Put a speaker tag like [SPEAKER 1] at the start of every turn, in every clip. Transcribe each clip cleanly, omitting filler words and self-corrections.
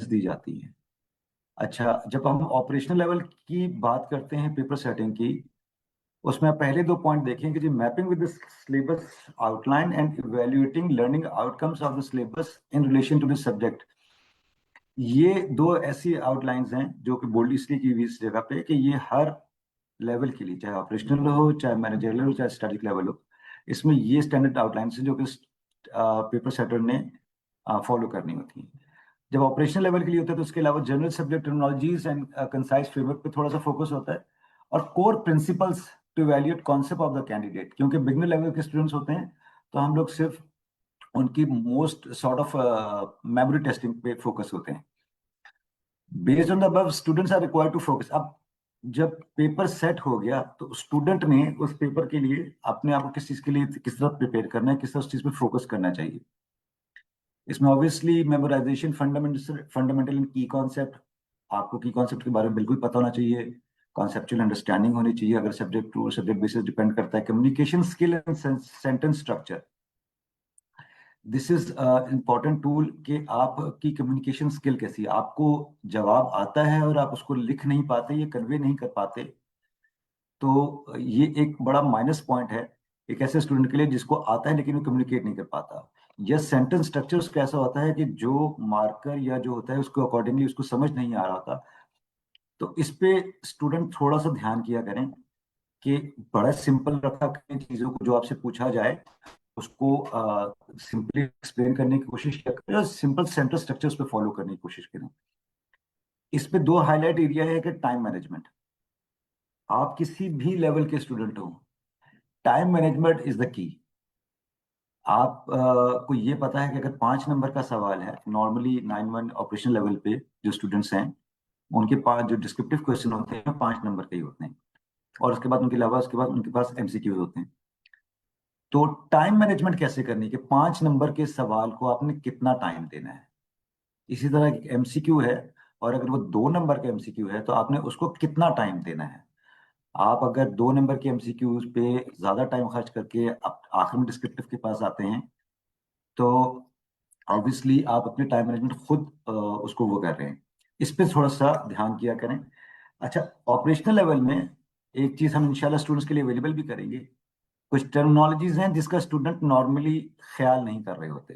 [SPEAKER 1] दी जाती हैं। अच्छा, जब हम ऑपरेशनल लेवल की बात करते हैं पेपर सेटिंग की, उसमें आप पहले दो पॉइंट देखें कि जी mapping with the syllabus outline and evaluating learning outcomes of the syllabus in relation to this subject. ये दो ऐसी आउटलाइंस हैं जो कि बोल्ड इसलिए की हुई इस जगह पे कि ये हर लेवल के लिए, चाहे ऑपरेशनल हो, चाहे मैनेजरियल हो, चाहे स्टैटिक लेवल हो, इसमें ये स्टैंडर्ड आउटलाइंस हैं जो कि पेपर सेटर ने फॉलो करनी होती हैं। जब ऑपरेशनल लेवल के लिए होता है तो उसके अलावा general subject terminologies and concise framework पे थोड़ा सा फोकस होता है, और core principles to evaluate concept of the candidate. क्योंकि बिगनर लेवल के स्टूडेंट्स होते हैं तो हम लोग सिर्फ उनकी most sort of memory testing पे फोकस होते हैं। Based on the above students are required to focus. अब जब पेपर सेट हो गया तो स्टूडेंट ने उस पेपर के लिए अपने आप को किस चीज के लिए, किस तरह प्रिपेयर करना है, किस तरह उस चीज पे फोकस करना चाहिए। इसमें ऑब्वियसली मेमोराइजेशन फंडामेंटल एंड की कॉन्सेप्ट, आपको की कॉन्सेप्ट के बारे में बिल्कुल पता होना चाहिए, कॉन्सेप्चुअल अंडरस्टैंडिंग होनी चाहिए, अगर subject to subject basis depend करता है। Communication skill and sentence structure, this is important tool कि आपकी कम्युनिकेशन स्किल कैसी है। आपको जवाब आता है और आप उसको लिख नहीं पाते, ये कन्वे नहीं कर पाते, तो ये एक बड़ा माइनस पॉइंट है एक ऐसे स्टूडेंट के लिए जिसको आता है लेकिन वो कम्युनिकेट नहीं कर पाता। यह सेंटेंस स्ट्रक्चर उसका ऐसा होता है कि जो मार्कर या जो होता है उसको अकॉर्डिंगली उसको समझ नहीं आ रहा होता। तो इस पे स्टूडेंट थोड़ा सा ध्यान किया करें कि बड़ा सिंपल रखा करें चीजों को, जो आपसे पूछा जाए उसको सिंपली एक्सप्लेन करने की कोशिश किया करें और सिंपल सेंटेंस स्ट्रक्चर उस पर फॉलो करने की कोशिश करें। इस पे दो हाईलाइट एरिया है कि टाइम मैनेजमेंट। आप किसी भी लेवल के स्टूडेंट हो, time management is the key. आप को ये पता है कि अगर 5 नंबर का सवाल है, नॉर्मली 9-1 ऑपरेशन लेवल पे जो स्टूडेंट्स हैं उनके पास जो डिस्क्रिप्टिव क्वेश्चन होते हैं 5 नंबर के ही होते हैं, और उसके बाद उनके अलावा उसके बाद उनके पास एमसीक्यू होते हैं। तो टाइम मैनेजमेंट कैसे करनी है कि 5 नंबर के सवाल को आपने कितना टाइम देना है। इसी तरह एक एमसीक्यू है, और अगर वो 2 नंबर का एमसीक्यू है तो आपने उसको कितना टाइम देना है। आप अगर 2 नंबर के एमसीक्यूज पे ज्यादा टाइम खर्च करके आखिर में डिस्क्रिप्टिव के पास आते हैं तो ऑब्वियसली आप अपने टाइम मैनेजमेंट खुद उसको वो कर रहे हैं। इस पे थोड़ा सा ध्यान किया करें। अच्छा, ऑपरेशनल लेवल में एक चीज हम इंशाल्लाह स्टूडेंट्स के लिए अवेलेबल भी करेंगे। कुछ टर्मिनोलॉजीज हैं जिसका स्टूडेंट नॉर्मली ख्याल नहीं कर रहे होते,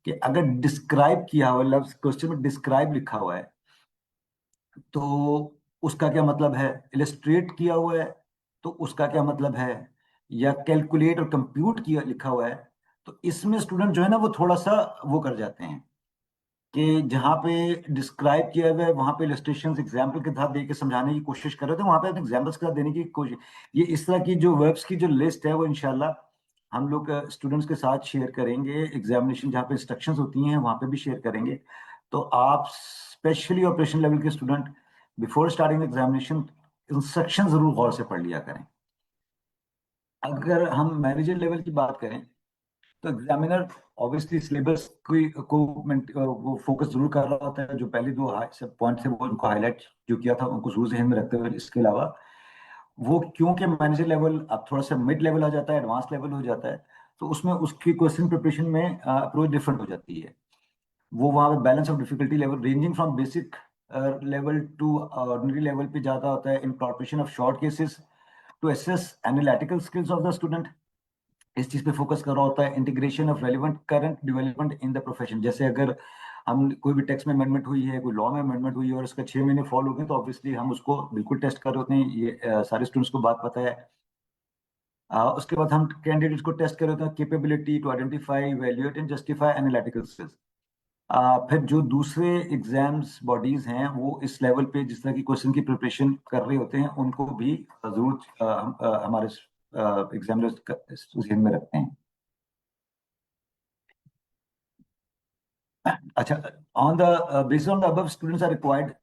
[SPEAKER 1] कि अगर डिस्क्राइब किया हुआ लफ्ज क्वेश्चन में डिस्क्राइब लिखा हुआ है तो उसका क्या मतलब है, इलस्ट्रेट किया हुआ है तो उसका क्या मतलब है, या कैलकुलेट और कंप्यूट किया लिखा हुआ है, तो इसमें स्टूडेंट जो है ना वो थोड़ा सा वो कर जाते हैं कि जहाँ पे डिस्क्राइब किया हुआ है वहां पे इलस्ट्रेशन एग्जाम्पल के साथ दे के समझाने की कोशिश कर रहे थे, वहां पे एग्जाम्पल्स के साथ देने की कोशिश। ये इस तरह की जो वर्ब्स की जो लिस्ट है वो इंशाल्लाह हम लोग स्टूडेंट्स के साथ शेयर करेंगे। एग्जामिनेशन जहाँ पे इंस्ट्रक्शंस होती हैं वहां पे भी शेयर करेंगे। तो आप स्पेशली ऑपरेशन लेवल के student before starting examination instruction जरूर गौर से पढ़ लिया करें। अगर हम मैनेजर लेवल की बात करें तो एग्जामिनर ऑब्वियसली सिलेबस वो फोकस जरूर कर रहा होता है। जो पहले दो पॉइंट थे वो उनको हाईलाइट जो किया था उनको जरूर ध्यान में रखते हुए, इसके अलावा वो क्योंकि मैनेजर लेवल अब थोड़ा सा मिड लेवल आ जाता है, एडवांस लेवल हो जाता है, तो उसमें उसकी क्वेश्चन प्रिपरेशन में अप्रोच डिफरेंट हो जाती है। वो वहाँ पे balance of difficulty level ranging from basic level to ordinary level पे ज्यादा होता है, incorporation of short cases to assess analytical skills of the student. इस चीज पे फोकस कर रहा होता है। Integration of relevant current development in the profession, जैसे अगर हम कोई भी टेक्स्ट में अमेंडमेंट हुई है, कोई लॉ में अमेंडमेंट हुई है और उसका 6 महीने फॉलो हो गए, तो ऑब्वियसली हम उसको बिल्कुल टेस्ट कर रहे होते हैं। ये सारे स्टूडेंट्स को बात पता है। उसके बाद हम कैंडिडेट्स को टेस्ट कर रहे होते हैं capability to identify, evaluate and justify analytical skills. फिर जो दूसरे एग्जाम्स बॉडीज हैं वो इस लेवल पे जिस तरह की क्वेश्चन की प्रिपरेशन कर रहे होते हैं उनको भी जरूर हमारे एग्जामिनर्स ध्यान में रखते हैं। अच्छा, on the based on the above, students are required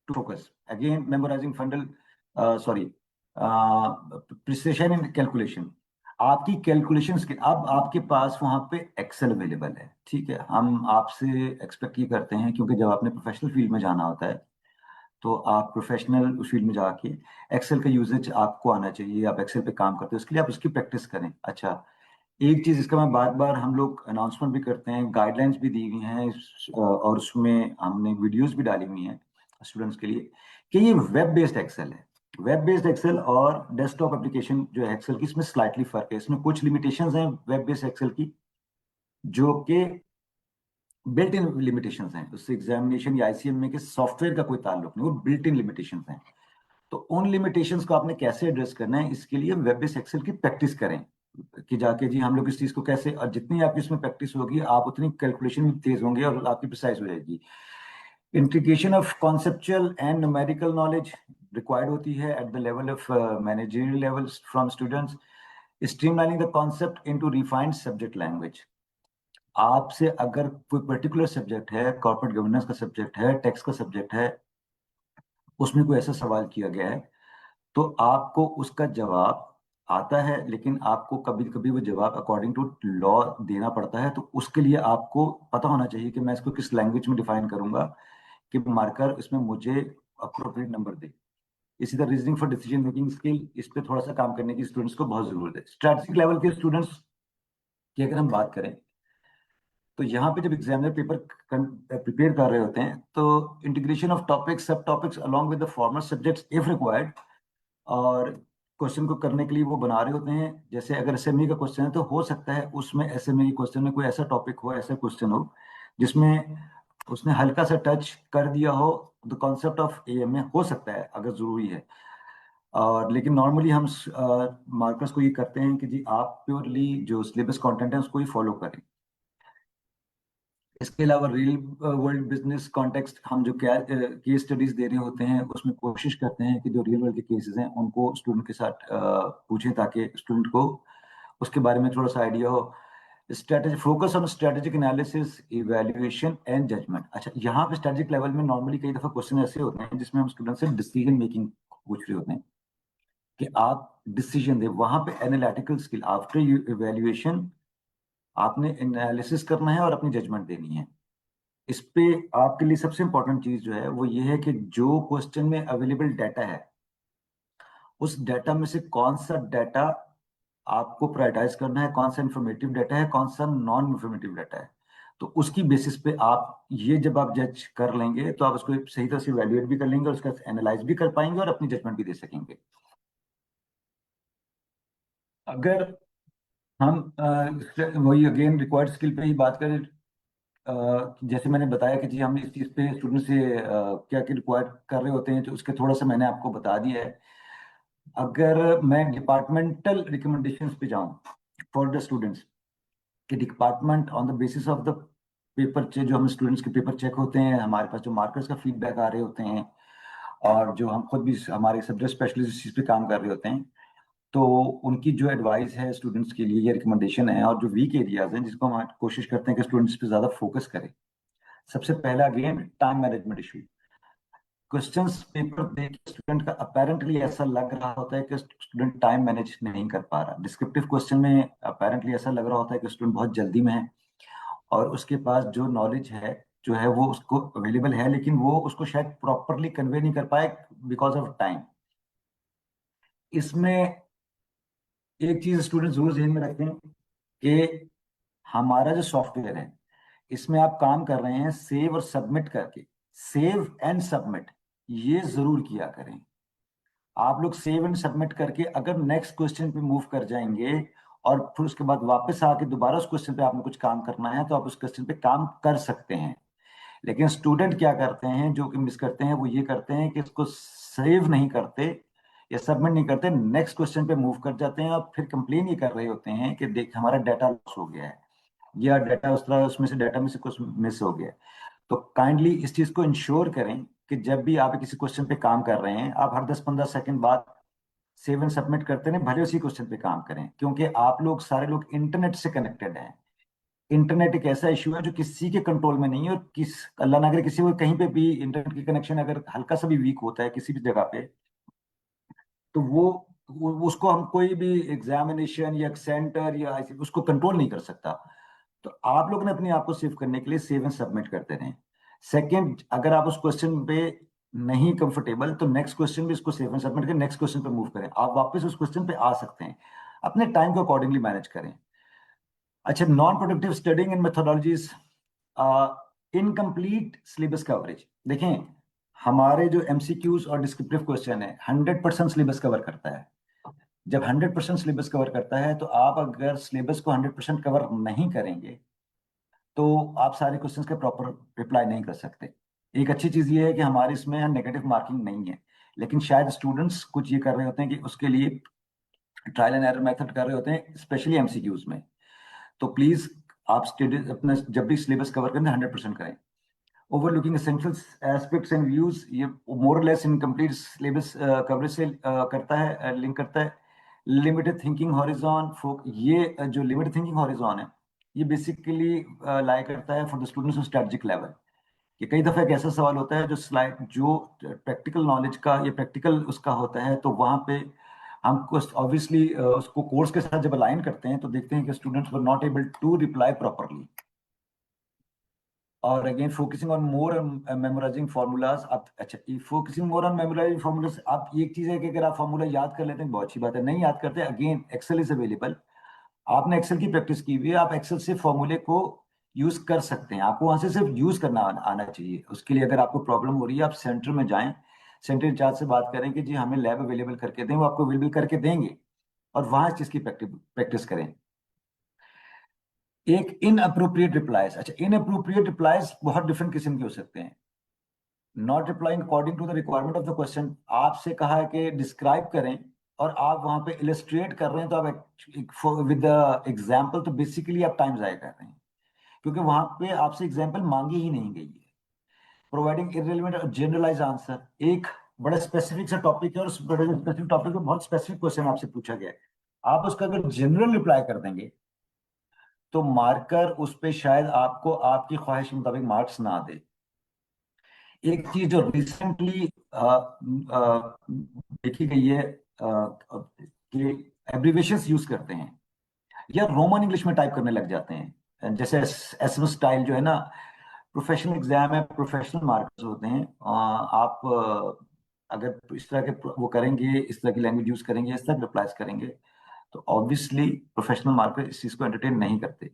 [SPEAKER 1] to focus again memorizing fundal sorry precision in calculation। आपकी कैलकुलेशन स्किल, अब आपके पास वहां पे एक्सेल अवेलेबल है, ठीक है। हम आपसे एक्सपेक्ट ये करते हैं क्योंकि जब आपने प्रोफेशनल फील्ड में जाना होता है तो आप प्रोफेशनल फील्ड में जाके एक्सेल का यूजेज आपको आना चाहिए। आप एक्सेल पे काम करते हो, इसके लिए आप उसकी प्रैक्टिस करें। अच्छा, एक चीज इसका मैं बार बार हम लोग अनाउंसमेंट भी करते हैं, गाइडलाइंस भी दी हुई हैं और उसमें हमने वीडियोस भी डाली हुई हैं स्टूडेंट्स के लिए, कि ये वेब बेस्ड एक्सेल है। वेब बेस्ड एक्सेल और डेस्कटॉप एप्लीकेशन जो है एक्सेल की, इसमें स्लाइटली फर्क है। इसमें कुछ लिमिटेशंस हैं वेब बेस्ड एक्सेल की, जो कि बिल्ट इन लिमिटेशंस हैं, उससे एग्जामिनेशन या आईसीएमए के सॉफ्टवेयर का कोई ताल्लुक नहीं, वो बिल्ट इन लिमिटेशंस हैं। तो उन लिमिटेशंस को आपने कैसे एड्रेस करना है, इसके लिए वेब बेस्ड एक्सेल की प्रैक्टिस करें, कि जाके जी हम लोग इस चीज को कैसे, और जितनी आपकी इसमें प्रैक्टिस होगी आप उतनी कैलकुलेशन में तेज होंगे और आपकी प्रिसाइज हो जाएगी। Integration of conceptual and numerical knowledge required होती है at the level of managerial levels from students. Streamlining the concept into refined subject language. आपसे अगर कोई पर्टिकुलर सब्जेक्ट है, कॉर्पोरेट गवर्नेंस का सब्जेक्ट है, टैक्स का सब्जेक्ट है, उसमें कोई ऐसा सवाल किया गया है, तो आपको उसका जवाब आता है, लेकिन आपको कभी कभी वो जवाब अकॉर्डिंग टू लॉ देना पड़ता है। तो उसके लिए आपको पता होना चाहिए कि मैं इसको किस लैंग्वेज में डिफाइन करूंगा कि मार्कर इसमें मुझे अप्रोप्रिएट नंबर दे। इसी तरह reasoning for decision making skill, इस पे थोड़ा सा काम करने की स्टूडेंट्स को बहुत जरूरत है। स्ट्रैटेजिक लेवल के स्टूडेंट्स की अगर हम बात करें, तो यहाँ पे जब एग्जामिनर पेपर प्रिपेयर कर रहे होते हैं, तो इंटीग्रेशन ऑफ टॉपिक्स, सब topics along with the formal subjects if required, और क्वेश्चन को करने के लिए वो बना रहे होते हैं। जैसे अगर एसएमई का क्वेश्चन है, तो हो सकता है उसमें एसएमई क्वेश्चन में कोई ऐसा टॉपिक हो, ऐसा क्वेश्चन हो जिसमें उसने हल्का सा टच कर दिया हो द कॉन्सेप्ट ऑफ एएमए, हो सकता है अगर जरूरी है। और लेकिन नॉर्मली हम मार्कर्स को ये करते हैं कि जी आप प्योरली जो सिलेबस कंटेंट है उसको ही फॉलो करें। इसके अलावा रियल वर्ल्ड बिजनेस कॉन्टेक्स्ट, हम जो केस स्टडीज दे रहे होते हैं, उसमें कोशिश करते हैं कि जो रियल वर्ल्ड के केसेस हैं उनको स्टूडेंट के साथ पूछें, ताकि स्टूडेंट को उसके बारे में थोड़ा सा आइडिया हो। Strategy, focus on strategic analysis, evaluation and judgement. अच्छा, यहाँ पे स्ट्रेटेजिक लेवल में नॉर्मली कई दफा क्वेश्चन ऐसे होते हैं जिसमें हम स्टूडेंट से डिसीजन मेकिंग पूछ रहे होते हैं, कि आप डिसीजन दे। वहां पे एनालिटिकल स्किल, आफ्टर इवैल्यूएशन आपने एनालिसिस करना है और अपनी जजमेंट देनी है। इस पे आपके लिए सबसे इंपॉर्टेंट चीज जो है वो ये है कि जो क्वेश्चन में अवेलेबल डाटा है, उस डाटा में से कौन सा डाटा आपको प्रायोरिटाइज करना है, कौन सा इंफॉर्मेटिव डाटा है, कौन सा नॉन इंफॉर्मेटिव डाटा है। तो उसकी बेसिस पे आप ये जब आप जज कर लेंगे, तो आप उसको सही तरह से वैल्यूएट भी कर लेंगे और उसका एनालाइज भी कर पाएंगे और अपनी जजमेंट भी दे सकेंगे। अगर हम वही अगेन रिक्वायर्ड स्किल पे ही बात करें, जैसे मैंने बताया कि जी हम इस चीज़ पे स्टूडेंट से क्या क्या रिक्वायर कर रहे होते हैं, तो उसके थोड़ा सा मैंने आपको बता दिया है। अगर मैं डिपार्टमेंटल रिकमेंडेशंस पे जाऊं फॉर द स्टूडेंट्स, कि department on the basis of the paper check, जो हम स्टूडेंट्स के पेपर चेक होते हैं, हमारे पास जो मार्कर्स का फीडबैक आ रहे होते हैं, और जो हम खुद भी हमारे सब्जेक्ट स्पेशलिस्ट इस चीज़ पे काम कर रहे होते हैं, तो उनकी जो एडवाइस है स्टूडेंट्स के लिए, या रिकमेंडेशन है, और जो वीक एरियाज हैं जिसको हम कोशिश करते हैं कि स्टूडेंट्स पे ज़्यादा फोकस करें। सबसे पहला again time management issue. Questions paper देख के स्टूडेंट का अपेरेंटली ऐसा लग रहा होता है कि स्टूडेंट टाइम मैनेज नहीं कर पा रहा। डिस्क्रिप्टिव क्वेश्चन में अपेरेंटली ऐसा लग रहा होता है कि स्टूडेंट बहुत जल्दी में है, और उसके पास जो नॉलेज है जो है वो उसको अवेलेबल है, लेकिन वो उसको शायद प्रॉपरली कन्वे नहीं कर पाए बिकॉज ऑफ टाइम। इसमें एक चीज स्टूडेंट जरूर ध्यान में रखें कि हमारा जो सॉफ्टवेयर है, इसमें आप काम कर रहे हैं सेव और सबमिट करके। सेव एंड सबमिट ये जरूर किया करें। आप लोग सेव एंड सबमिट करके अगर नेक्स्ट क्वेश्चन पे मूव कर जाएंगे, और फिर उसके बाद वापस आके दोबारा उस क्वेश्चन पे आपने कुछ काम करना है, तो आप उस क्वेश्चन पे काम कर सकते हैं। लेकिन स्टूडेंट क्या करते हैं, जो कि मिस करते हैं, वो ये करते हैं कि इसको सेव नहीं करते या सबमिट नहीं करते, नेक्स्ट क्वेश्चन पे मूव कर जाते हैं, और फिर कंप्लेन ये कर रहे होते हैं कि देख हमारा डाटा लॉस हो गया है, या डाटा उस तरह उसमें से डाटा में से कुछ मिस हो गया है। तो काइंडली इस चीज को इंश्योर करें कि जब भी आप किसी क्वेश्चन पे काम कर रहे हैं, आप हर 10-15 सेकंड बाद सेव एंड सबमिट करते हैं, भले उसी क्वेश्चन पे काम करें, क्योंकि आप लोग सारे लोग इंटरनेट से कनेक्टेड हैं। इंटरनेट एक ऐसा इशू है जो किसी के कंट्रोल में नहीं है, और किस अल्लाह ना करे किसी को कहीं पे भी इंटरनेट की कनेक्शन अगर हल्का सा भी वीक होता है किसी भी जगह पे, तो वो उसको हम कोई भी एग्जामिनेशन या सेंटर या उसको कंट्रोल नहीं कर सकता। तो आप लोग ने अपने आप को सेव करने के लिए सेव एंड सबमिट करते रहें। सेकंड, अगर आप उस क्वेश्चन पे नहीं कंफर्टेबल, तो नेक्स्ट क्वेश्चन भी इसको सेव एंड सबमिट करें, नेक्स्ट क्वेश्चन पे मूव करें, आप वापस उस क्वेश्चन पे आ सकते हैं। अपने टाइम को अकॉर्डिंगली मैनेज करें। अच्छा, non productive studying and methodologies, incomplete syllabus coverage. देखें, हमारे जो एमसीक्यूज और डिस्क्रिप्टिव क्वेश्चन है 100% सिलेबस कवर करता है। जब 100% सिलेबस कवर करता है तो आप अगर सिलेबस को 100% कवर नहीं करेंगे तो आप सारे क्वेश्चंस के प्रॉपर रिप्लाई नहीं कर सकते। एक अच्छी चीज ये है कि हमारे इसमें नेगेटिव मार्किंग नहीं है, लेकिन शायद स्टूडेंट्स कुछ ये कर रहे होते हैं कि उसके लिए ट्रायल एंड एरर मेथड कर रहे होते हैं, स्पेशली एमसीक्यूज में। तो प्लीज आप स्टडी अपना जब भी सिलेबस कवर करें 100% करें। Overlooking essential aspects and views, ये more less incomplete syllabus coverage से करता है, लिंक करता है। लिमिटेड थिंकिंग हॉरिजॉन, ये जो लिमिटेड थिंकिंग हॉरिजॉन है ये बेसिकली लाई करता है for the students on strategic level. कि कई दफा एक ऐसा सवाल होता है जो स्लाइड जो प्रैक्टिकल नॉलेज का या प्रैक्टिकल उसका होता है, तो वहां पे हमको ऑब्वियसली उसको कोर्स के साथ जब अलाइन करते हैं तो देखते हैं कि students were not able to reply properly. और again focusing on more memorising formulas. आप अच्छा, focusing more on memorising formulas, आप एक चीज है कि अगर आप फार्मूला याद कर लेते हैं बहुत अच्छी बात है, नहीं याद करते अगेन एक्सेल इज अवेलेबल। आपने एक्सेल की प्रैक्टिस की हुई है, आप एक्सेल से फॉर्मूले को यूज कर सकते हैं। आपको वहां से सिर्फ यूज करना आना चाहिए। उसके लिए अगर आपको प्रॉब्लम हो रही है आप सेंटर में जाएं, सेंटर इंचार्ज से बात करें कि जी हमें लैब अवेलेबल करके दें, वो आपको अवेलेबल करके देंगे और वहां इस चीज की प्रैक्टिस करें। एक इन अप्रोप्रिएट रिप्लाईज, अच्छा इन अप्रोप्रिएट रिप्लाईज बहुत डिफरेंट किस्म के हो सकते हैं। Not replying according to the requirement of the question, आपसे कहा है कि डिस्क्राइब करें और आप वहां पे इलस्ट्रेट कर रहे हैं, तो आप विद द एग्जाम्पल, तो बेसिकली आप टाइम जाया कर रहे हैं क्योंकि वहां पे आपसे एग्जाम्पल मांगी ही नहीं गई है। प्रोवाइडिंग इररिलेवेंट और जनरलाइज आंसर, एक बड़ा स्पेसिफिक सा टॉपिक है और उस बड़े स्पेसिफिक टॉपिक में बहुत स्पेसिफिक क्वेश्चन आपसे पूछा गया है, आप उसका अगर जनरल रिप्लाई कर देंगे तो मार्कर उस पे शायद आपको आपकी ख्वाहिश के मुताबिक मार्क्स ना दे। एक चीज जो रिसेंटली देखी गई है कि एब्रिविएशंस यूज करते हैं या रोमन इंग्लिश में टाइप करने लग जाते हैं। जैसे एसएम स्टाइल जो है ना, प्रोफेशनल एग्जाम है, प्रोफेशनल मार्क्स होते हैं। आप अगर इस तरह के वो करेंगे, इस तरह की लैंग्वेज यूज करेंगे, इस तरह रिप्लाईज करेंगे, तो ऑब्वियसली प्रोफेशनल मार्कर इस चीज को एंटरटेन नहीं करते।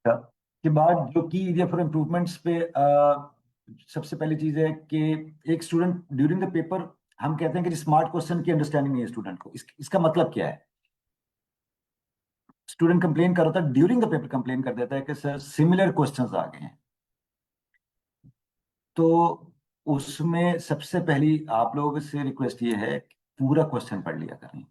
[SPEAKER 1] के बाद जो की एरिया फॉर इम्प्रूवमेंट्स पे सबसे पहली चीज है कि एक स्टूडेंट ड्यूरिंग द पेपर, हम कहते हैं कि स्मार्ट क्वेश्चन की अंडरस्टैंडिंग नहीं है स्टूडेंट को। इसका मतलब क्या है? स्टूडेंट कंप्लेन कर रहा था ड्यूरिंग द पेपर, कंप्लेन कर देता है कि सर सिमिलर क्वेश्चंस आ गए हैं। तो उसमें सबसे पहली आप लोगों से रिक्वेस्ट ये है कि पूरा क्वेश्चन पढ़ लिया करें।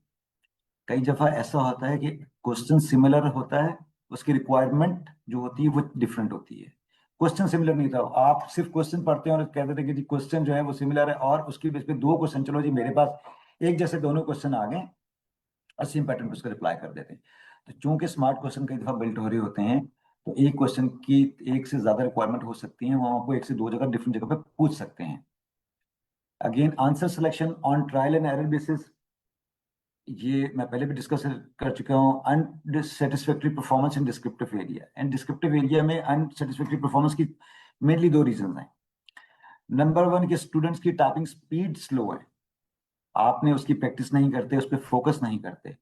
[SPEAKER 1] कई दफा ऐसा होता है कि क्वेश्चन सिमिलर होता है, उसकी रिक्वायरमेंट जो होती है वो डिफरेंट होती है। क्वेश्चन सिमिलर नहीं था, आप सिर्फ क्वेश्चन पढ़ते हैं और कहते थे कि जी क्वेश्चन जो है वो सिमिलर है, और उसकी बेस पे दो क्वेश्चन, चलो जी मेरे पास एक जैसे दोनों क्वेश्चन आ गए और सेम पैटर्न पे उसको रिप्लाई कर देते हैं। तो चूंकि स्मार्ट क्वेश्चन कई दफा बिल्ट हो रहे होते हैं, तो एक क्वेश्चन की एक से ज्यादा रिक्वायरमेंट हो सकती है, वो आपको एक से दो जगह डिफरेंट जगह पे पूछ सकते हैं। Again answer selection on trial and error basis, ये मैं पहले भी डिस्कस कर चुका हूँ। Unsatisfactory performance in descriptive area, and descriptive area में अनसेटिस्फैक्टरी परफॉर्मेंस की मेनली दो रीजन हैं। नंबर वन, के स्टूडेंट्स की टाइपिंग स्पीड स्लो है, आपने उसकी प्रैक्टिस नहीं करते, उस पर फोकस नहीं करते।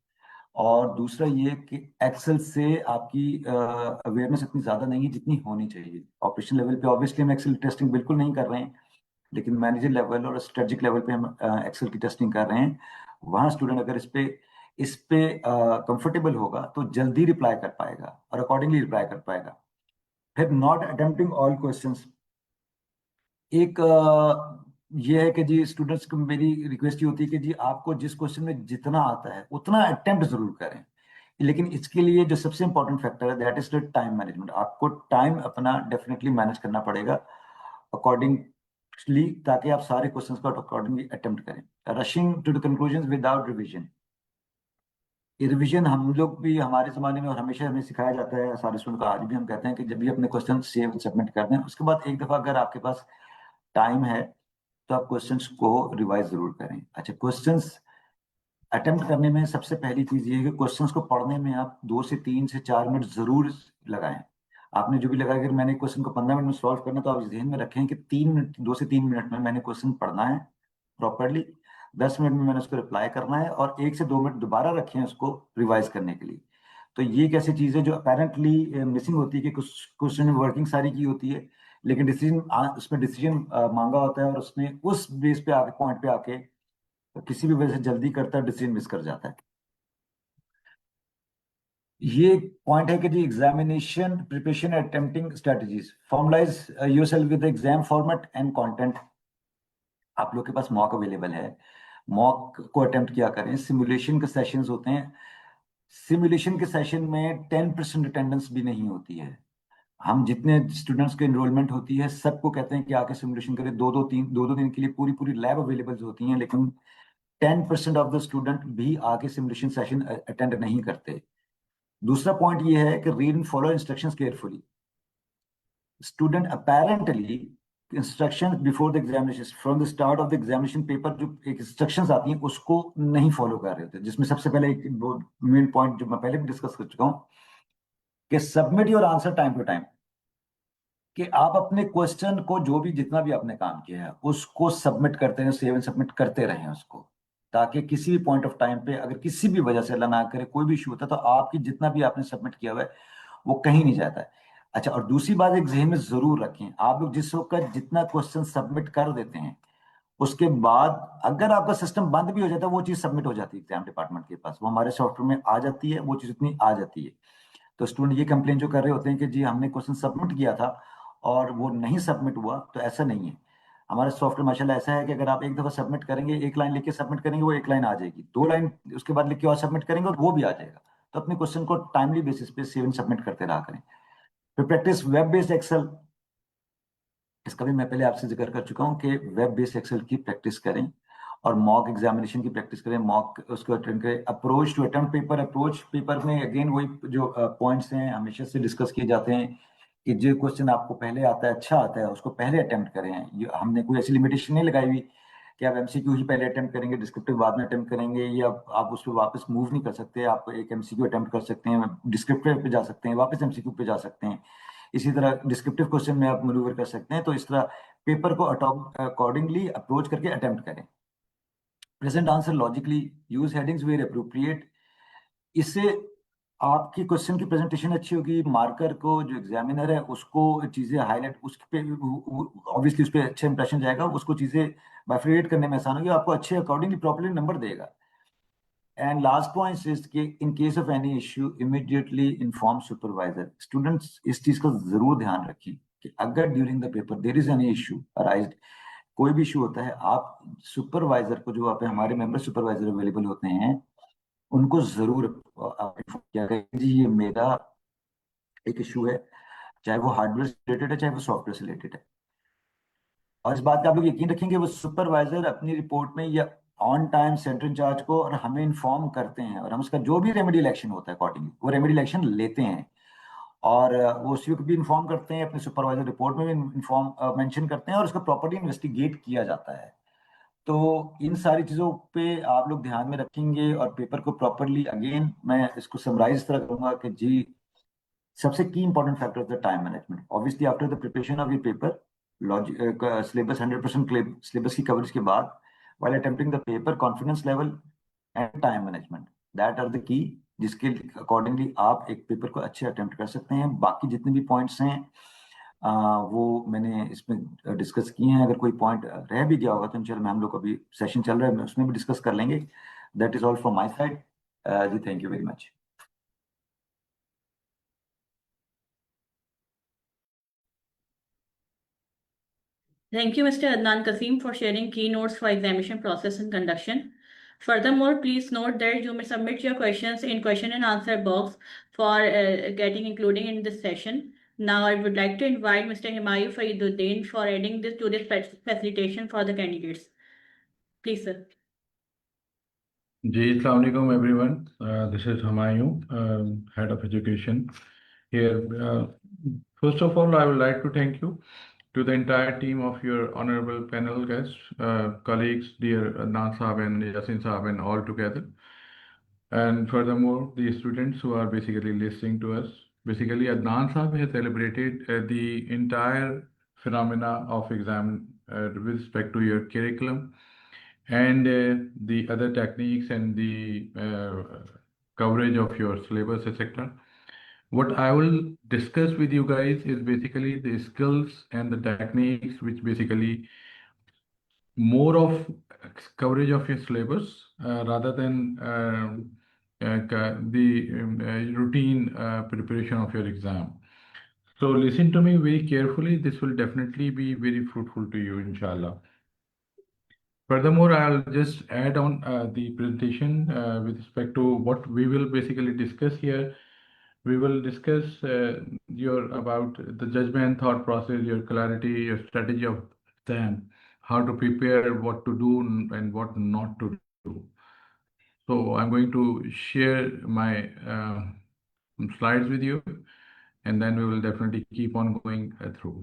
[SPEAKER 1] और दूसरा ये कि एक्सेल से आपकी अवेयरनेस इतनी ज्यादा नहीं है जितनी होनी चाहिए। ऑपरेशन लेवल पे ऑब्वियसली हम एक्सेल टेस्टिंग बिल्कुल नहीं कर रहे हैं, लेकिन मैनेजर लेवल और स्ट्रेटेजिक लेवल पे हम एक्सेल की टेस्टिंग कर रहे हैं। वहां स्टूडेंट अगर इस पे कंफर्टेबल होगा तो जल्दी रिप्लाई कर पाएगा और अकॉर्डिंगली रिप्लाई कर पाएगा। फिर नॉट अटेम्प्टिंग ऑल क्वेश्चंस, एक ये है कि जी स्टूडेंट्स को मेरी रिक्वेस्ट ये होती है कि जी आपको जिस क्वेश्चन में जितना आता है उतना अटेम्प्ट जरूर करें, लेकिन इसके लिए जो सबसे इंपॉर्टेंट फैक्टर है that is the time management. आपको टाइम अपना डेफिनेटली मैनेज करना पड़ेगा अकॉर्डिंगली, ताकि आप सारे क्वेश्चंस को अकॉर्डिंगली अटेम्प्ट करें। Rushing to the conclusion without revision, ये रिवीजन हम लोग भी हमारे जमाने में और हमेशा हमें सिखाया जाता है, सारे स्टूडेंट को आज भी हम कहते हैं कि जब भी अपने क्वेश्चन सेव सबमिट कर दें उसके बाद एक दफा अगर आपके पास टाइम है तो आप क्वेश्चंस को रिवाइज जरूर करें। अच्छा, क्वेश्चंस अटेम्प्ट करने में सबसे पहली चीज ये है कि क्वेश्चंस को पढ़ने में आप 2 से 3 से 4 मिनट जरूर लगाएं। आपने जो भी लगाया, अगर मैंने क्वेश्चन को 15 मिनट में सॉल्व करना, तो आप ध्यान में रखें कि 3 मिनट, 2 से 3 मिनट में मैंने क्वेश्चन पढ़ना है प्रॉपरली, 10 मिनट में मैंने उसको रिप्लाई करना है, और 1 से 2 मिनट दोबारा रखें उसको रिवाइज करने के लिए। तो ये एक ऐसी चीज है जो अपेरेंटली मिसिंग होती है कि कुछ क्वेश्चन में वर्किंग सारी की होती है, लेकिन डिसीजन उसमें डिसीजन मांगा होता है और उसने उस बेस पे आके पॉइंट पे आके किसी भी वजह से जल्दी करता है, डिसीजन मिस कर जाता है। ये पॉइंट है कि जी examination preparation attempting strategies, formalise yourself with exam format and content. आप लोग के पास मॉक अवेलेबल है, मॉक को अटेम्प्ट किया करें। सिमुलेशन के सेशंस होते हैं, सिमुलेशन के सेशन में 10% अटेंडेंस भी नहीं होती है। हम जितने स्टूडेंट्स की एनरोलमेंट होती है सबको कहते हैं कि आके सिमुलेशन करें, दो दो दिन के लिए पूरी पूरी लैब अवेलेबल होती हैं, लेकिन 10% ऑफ द स्टूडेंट भी आके सिमुलेशन सेशन अटेंड नहीं करते। दूसरा पॉइंट ये है कि read and follow instructions carefully. Student apparently instructions before the examination, from the start of the examination paper जो एक इंस्ट्रक्शंस आती हैं उसको नहीं फॉलो कर रहे होते, जिसमें सबसे पहले एक मेन पॉइंट जो मैं पहले भी डिस्कस कर चुका हूँ कि submit your answer time to time. कि आप अपने क्वेश्चन को जो भी जितना भी आपने काम किया है उसको सबमिट करते रहें, सेव एंड सबमिट करते रहें उसको, ताकि किसी भी पॉइंट ऑफ टाइम पे अगर किसी भी वजह से अल्लाह ना करे कोई भी इशू होता है तो आपकी जितना भी आपने सबमिट किया हुआ है वो कहीं नहीं जाता है। अच्छा, और दूसरी बात एक जहन में जरूर रखें, आप लोग जिस वक्त जितना क्वेश्चन सबमिट कर देते हैं उसके बाद अगर आपका सिस्टम बंद भी हो जाता है वो चीज सबमिट हो जाती है एग्जाम डिपार्टमेंट के पास, वो हमारे सॉफ्टवेयर में आ जाती है, वो चीज इतनी आ जाती है। तो स्टूडेंट ये कंप्लेन जो कर रहे होते हैं कि जी हमने क्वेश्चन सबमिट किया था और वो नहीं सबमिट हुआ, तो ऐसा नहीं है। हमारा सॉफ्टवेयर माशाल्लाह ऐसा है कि अगर आप एक दफा सबमिट करेंगे, एक लाइन लिख के सबमिट करेंगे, वो एक लाइन आ जाएगी, दो लाइन उसके बाद लिख के और सबमिट करेंगे और वो भी आ जाएगा। तो अपने क्वेश्चन को टाइमली बेसिस पे सेव एंड सबमिट करते रहा करें। फिर प्रैक्टिस वेब बेस्ड एक्सेल, इसका भी मैं पहले आपसे जिक्र कर चुका हूँ कि वेब बेस्ड एक्सेल की प्रैक्टिस करें और मॉक एग्जामिनेशन की प्रैक्टिस करें, मॉक उसको अटेंड करें। Approach to attempt paper, approach paper में अगेन वही जो पॉइंट्स हैं हमेशा से डिस्कस किए जाते हैं कि जो क्वेश्चन आपको पहले आता है, अच्छा आता है, उसको पहले अटेम्प्ट करें। हमने कोई ऐसी लिमिटेशन नहीं लगाई हुई कि आप एमसीक्यू ही पहले अटेम्प्ट करेंगे, डिस्क्रिप्टिव बाद में अटेम्प्ट करेंगे, या आप उस पर वापस मूव नहीं कर सकते। आप एक एमसीक्यू अटेम्प्ट कर सकते हैं, डिस्क्रिप्टिव पे जा सकते हैं, वापस एमसीक्यू पे जा सकते हैं, इसी तरह डिस्क्रिप्टिव क्वेश्चन में आप मनूवर कर सकते हैं। तो इस तरह पेपर को अकॉर्डिंगली अप्रोच करके अटेम्प्ट करें। Present answer logically, use headings where appropriate. इससे आपकी क्वेश्चन की प्रेजेंटेशन अच्छी होगी, मार्कर को जो एग्जामिनर है उसको चीजें हाईलाइट उस पे ऑब्वियसली उस पर अच्छा इंप्रेशन जाएगा, उसको चीजें बाइफरेट करने में आसान होगी, आपको अच्छे अकॉर्डिंगली प्रॉपर्ली नंबर देगा। एंड लास्ट पॉइंट इज कि in case of any issue immediately inform supervisor. Students इस चीज का जरूर ध्यान रखें कि अगर during the paper there is any issue arise, कोई भी इशू होता है, आप सुपरवाइजर को, जो आप हमारे मेंबर सुपरवाइजर अवेलेबल होते हैं, उनको जरूर आप inform किया करें जी ये मेरा एक इशू है, चाहे वो हार्डवेयर से रिलेटेड है चाहे वो सॉफ्टवेयर से रिलेटेड है। और इस बात का आप लोग यकीन रखेंगे वो सुपरवाइजर अपनी रिपोर्ट में या ऑन टाइम सेंटर इंचार्ज को और हमें इन्फॉर्म करते हैं, और हम उसका जो भी रेमेडियल एक्शन होता है अकॉर्डिंगली वो रेमेडियल एक्शन लेते हैं। और वो उसी को भी इन्फॉर्म करते हैं, अपने सुपरवाइजर रिपोर्ट में भी इन्फॉर्म मेंशन करते हैं, और उसका प्रॉपर्ली इन्वेस्टिगेट किया जाता है। तो इन सारी चीजों पे आप लोग ध्यान में रखेंगे और पेपर को प्रॉपरली, अगेन मैं इसको समराइज इस तरह करूंगा कि जी सबसे की important factor the time management. Obviously after the preparation of ये पेपर, सिलेबस 100% सिलेबस की कवरेज के बाद, while attempting the paper, confidence level and time management, that are the key, जिसके अकॉर्डिंगली आप एक पेपर को अच्छे अटेम्प्ट कर सकते हैं। बाकी जितने भी पॉइंट्स हैं वो मैंने इसमें डिस्कस किए हैं। अगर कोई पॉइंट रह भी गया होगा तो इंशाल्लाह हम लोग अभी सेशन चल रहा है उसमें भी डिस्कस कर लेंगे। That is all from my side जी, thank you very much.
[SPEAKER 2] Thank you, Mr. Adnan Kasim, for sharing keynotes for examination process and conduction. Furthermore, please note that you may submit your questions in question and answer box for getting included in this session. Now, I would like to invite Mr. Himayu Fariduddin for adding this to this facilitation for the candidates. Please, sir.
[SPEAKER 3] जी, अस्सलाम वालेकुम everyone. This is Humayun, Head of Education here. First of all, I would like to thank you to the entire team of your honorable panel guests, colleagues, dear Adnan Saab and Yasin Saab, and all together. And furthermore, the students who are basically listening to us. Basically, Adnan Saab has celebrated the entire phenomena of exam with respect to your curriculum and the other techniques and the coverage of your syllabus, etc. What I will discuss with you guys is basically the skills and the techniques which basically more of coverage of your syllabus rather than the routine preparation of your exam. So listen to me very carefully. This will definitely be very fruitful to you, inshallah. Furthermore, I'll just add on the presentation with respect to what we will basically discuss here. We will discuss your about the judgment, thought process, your clarity, your strategy of exam, how to prepare, what to do, and what not to do. So I'm going to share my slides with you, and then we will definitely keep on going through.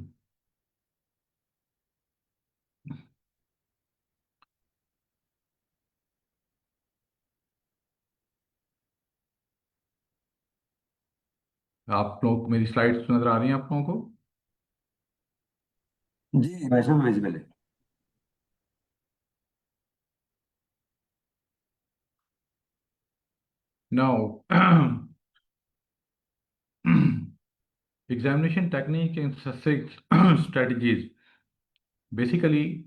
[SPEAKER 3] आप लोग मेरी slides नजर आ रही हैं आप लोगों को?
[SPEAKER 1] जी वैसे भी विजिबल है।
[SPEAKER 3] Now, examination technique and success strategies. Basically,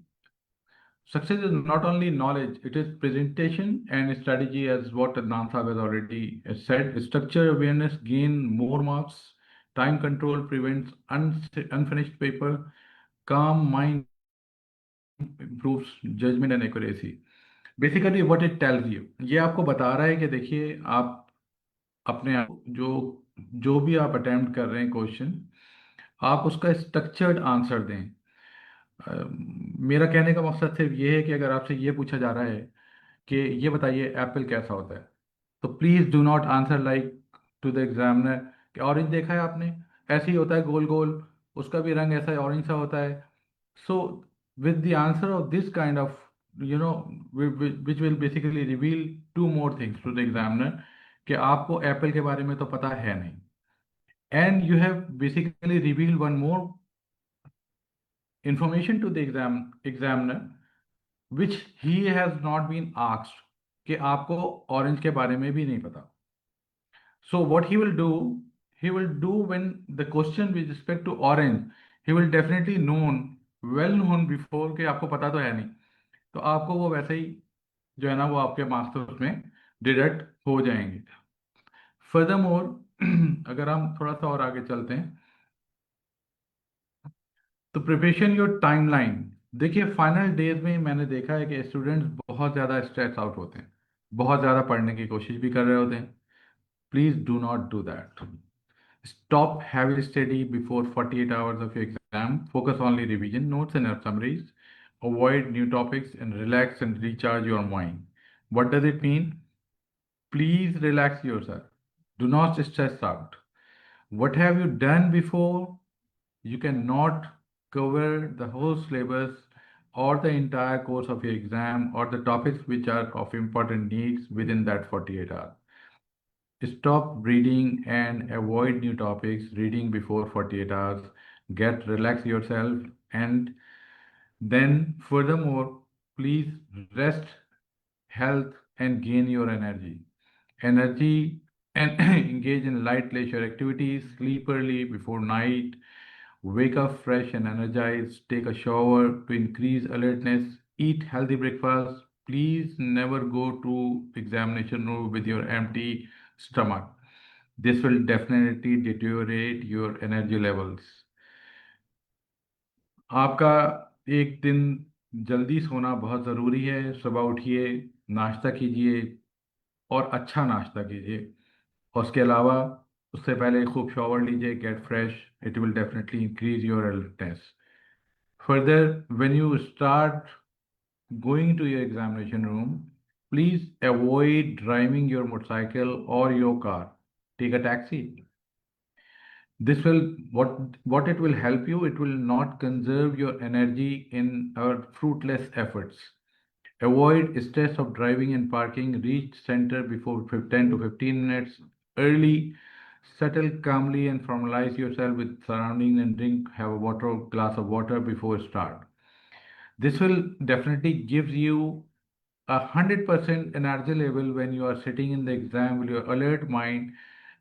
[SPEAKER 3] success is not only knowledge, it is presentation and strategy, as what Adnan Saab has already said. Structure awareness gain more marks. Time control prevents unfinished paper. Calm mind improves judgment and accuracy. Basically, what it tells you, ये आपको बता रहा है कि देखिए आप अपने जो जो भी आप अटेम्प्ट कर रहे हैं क्वेश्चन, आप उसका स्ट्रक्चर्ड आंसर दें। मेरा कहने का मकसद सिर्फ ये है कि अगर आपसे ये पूछा जा रहा है कि ये बताइए एप्पल कैसा होता है, तो please do not answer like to the examiner कि ऑरेंज देखा है आपने, ऐसे ही होता है गोल गोल, उसका भी रंग ऐसा ऑरेंज सा होता है। So with the answer of this kind of which will basically reveal two more things to the examiner कि आपको एप्पल के बारे में तो पता है नहीं, and you have basically reveal one more information to the examiner which he has not been asked कि आपको ऑरेंज के बारे में भी नहीं पता. So what he will do when the question with respect to orange, he will definitely well known before कि आपको पता तो है नहीं, तो आपको वो वैसे ही जो है ना वो आपके मार्क्स तो उसमें डिडक्ट हो जाएंगे. Furthermore, अगर हम थोड़ा सा और आगे चलते हैं तो प्रिपरेशन योर टाइमलाइन. देखिए फाइनल डेज में मैंने देखा है कि स्टूडेंट्स बहुत ज़्यादा स्ट्रेस आउट होते हैं, बहुत ज़्यादा पढ़ने की कोशिश भी कर रहे होते हैं. Please do not do that. Stop heavy study before 48 hours of your exam. Focus only revision, notes and summaries. Avoid new topics and relax and recharge your mind. What does it mean? Please relax yourself. Do not stress out. What have you done before? You cannot cover the whole syllabus or the entire course of your exam or the topics which are of important needs within that 48 hours. Stop reading and avoid new topics, reading before 48 hours. Relax yourself, and then furthermore, please rest, health, and gain your energy. And engage in light leisure activities, sleep early before night, wake up fresh and energized, take a shower to increase alertness, eat healthy breakfast. Please never go to examination room with your empty stomach. This will definitely deteriorate your energy levels. आपका एक दिन जल्दी सोना बहुत ज़रूरी है. सुबह उठिए, नाश्ता कीजिए और अच्छा नाश्ता कीजिए. और उसके अलावा उससे पहले खूब शॉवर लीजिए, gate fresh. It will definitely increase your alertness. Further, when you start going to your examination room, please avoid driving your motorcycle or your car. Take a taxi. This will what it will help you. It will not conserve your energy in our fruitless efforts. Avoid stress of driving and parking. Reach center before 10 to 15 minutes early. Settle calmly and formalize yourself with surroundings and have a glass of water before start. This will definitely give you 100% energy level when you are sitting in the exam with your alert mind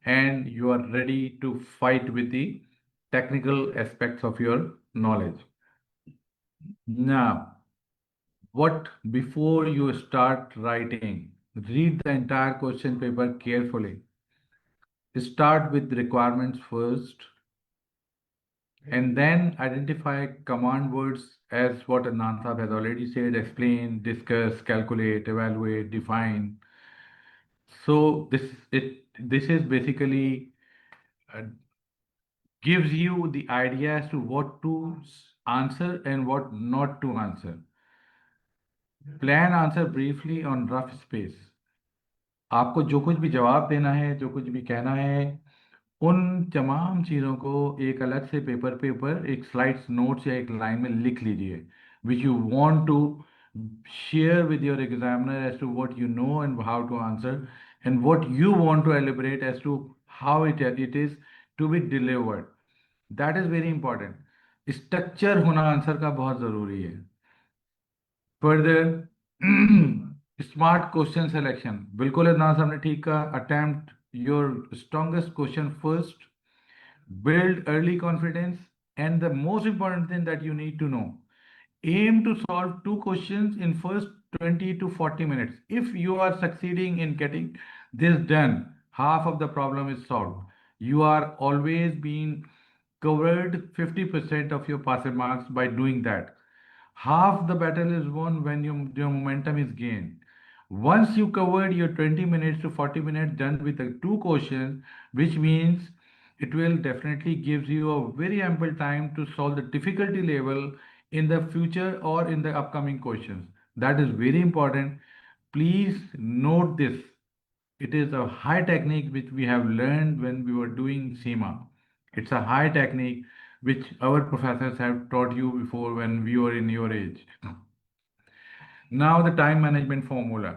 [SPEAKER 3] and you are ready to fight with the technical aspects of your knowledge. Now, what before you start writing, read the entire question paper carefully. Start with requirements first and then identify command words as what Adnan Saab has already said: explain, discuss, calculate, evaluate, define. So this is basically uh, gives you the idea as to what to answer and what not to answer. Plan answer briefly on rough space. आपको जो कुछ भी जवाब देना है, जो कुछ भी कहना है, उन तमाम चीज़ों को एक अलग से पेपर पे ऊपर एक स्लाइड्स नोट्स या एक लाइन में लिख लीजिए, which you want to share with your examiner as to what you know and how to answer and what you want to elaborate as to how it is to be delivered. That is very important. Structure होना answer का बहुत ज़रूरी है. Further, smart question selection. बिल्कुल अदनान साहब ने ठीक कहा. Attempt your strongest question first. Build early confidence. And the most important thing that you need to know, aim to solve 2 questions in first 20 to 40 minutes. If you are succeeding in getting this done, half of the problem is solved. You are always being covered 50% of your passing marks by doing that. Half the battle is won when your momentum is gained. Once you covered your 20 minutes to 40 minutes done with the 2 questions, which means it will definitely gives you a very ample time to solve the difficulty level in the future or in the upcoming questions. That is very important. Please note this. It is a high technique which we have learned when we were doing SEMA. It's a high technique which our professors have taught you before when we were in your age. Now the time management formula.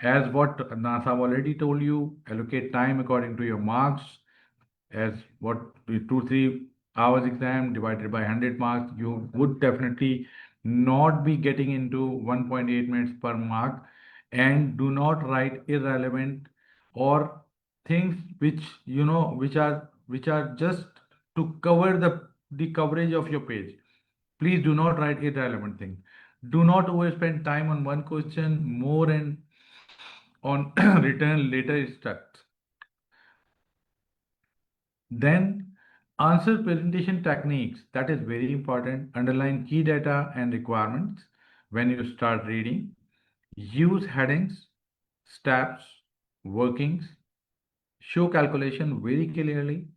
[SPEAKER 3] As what NASA already told you, allocate time according to your marks. As what 2-3 hours exam divided by 100 marks, you would definitely not be getting into 1.8 minutes per mark. And do not write irrelevant or things which which are just to cover the coverage of your page. Please do not write irrelevant things. Do not overspend time on one question more and on return later instructs. Then answer presentation techniques. That is very important. Underline key data and requirements when you start reading. Use headings, steps, workings. Show calculation very clearly.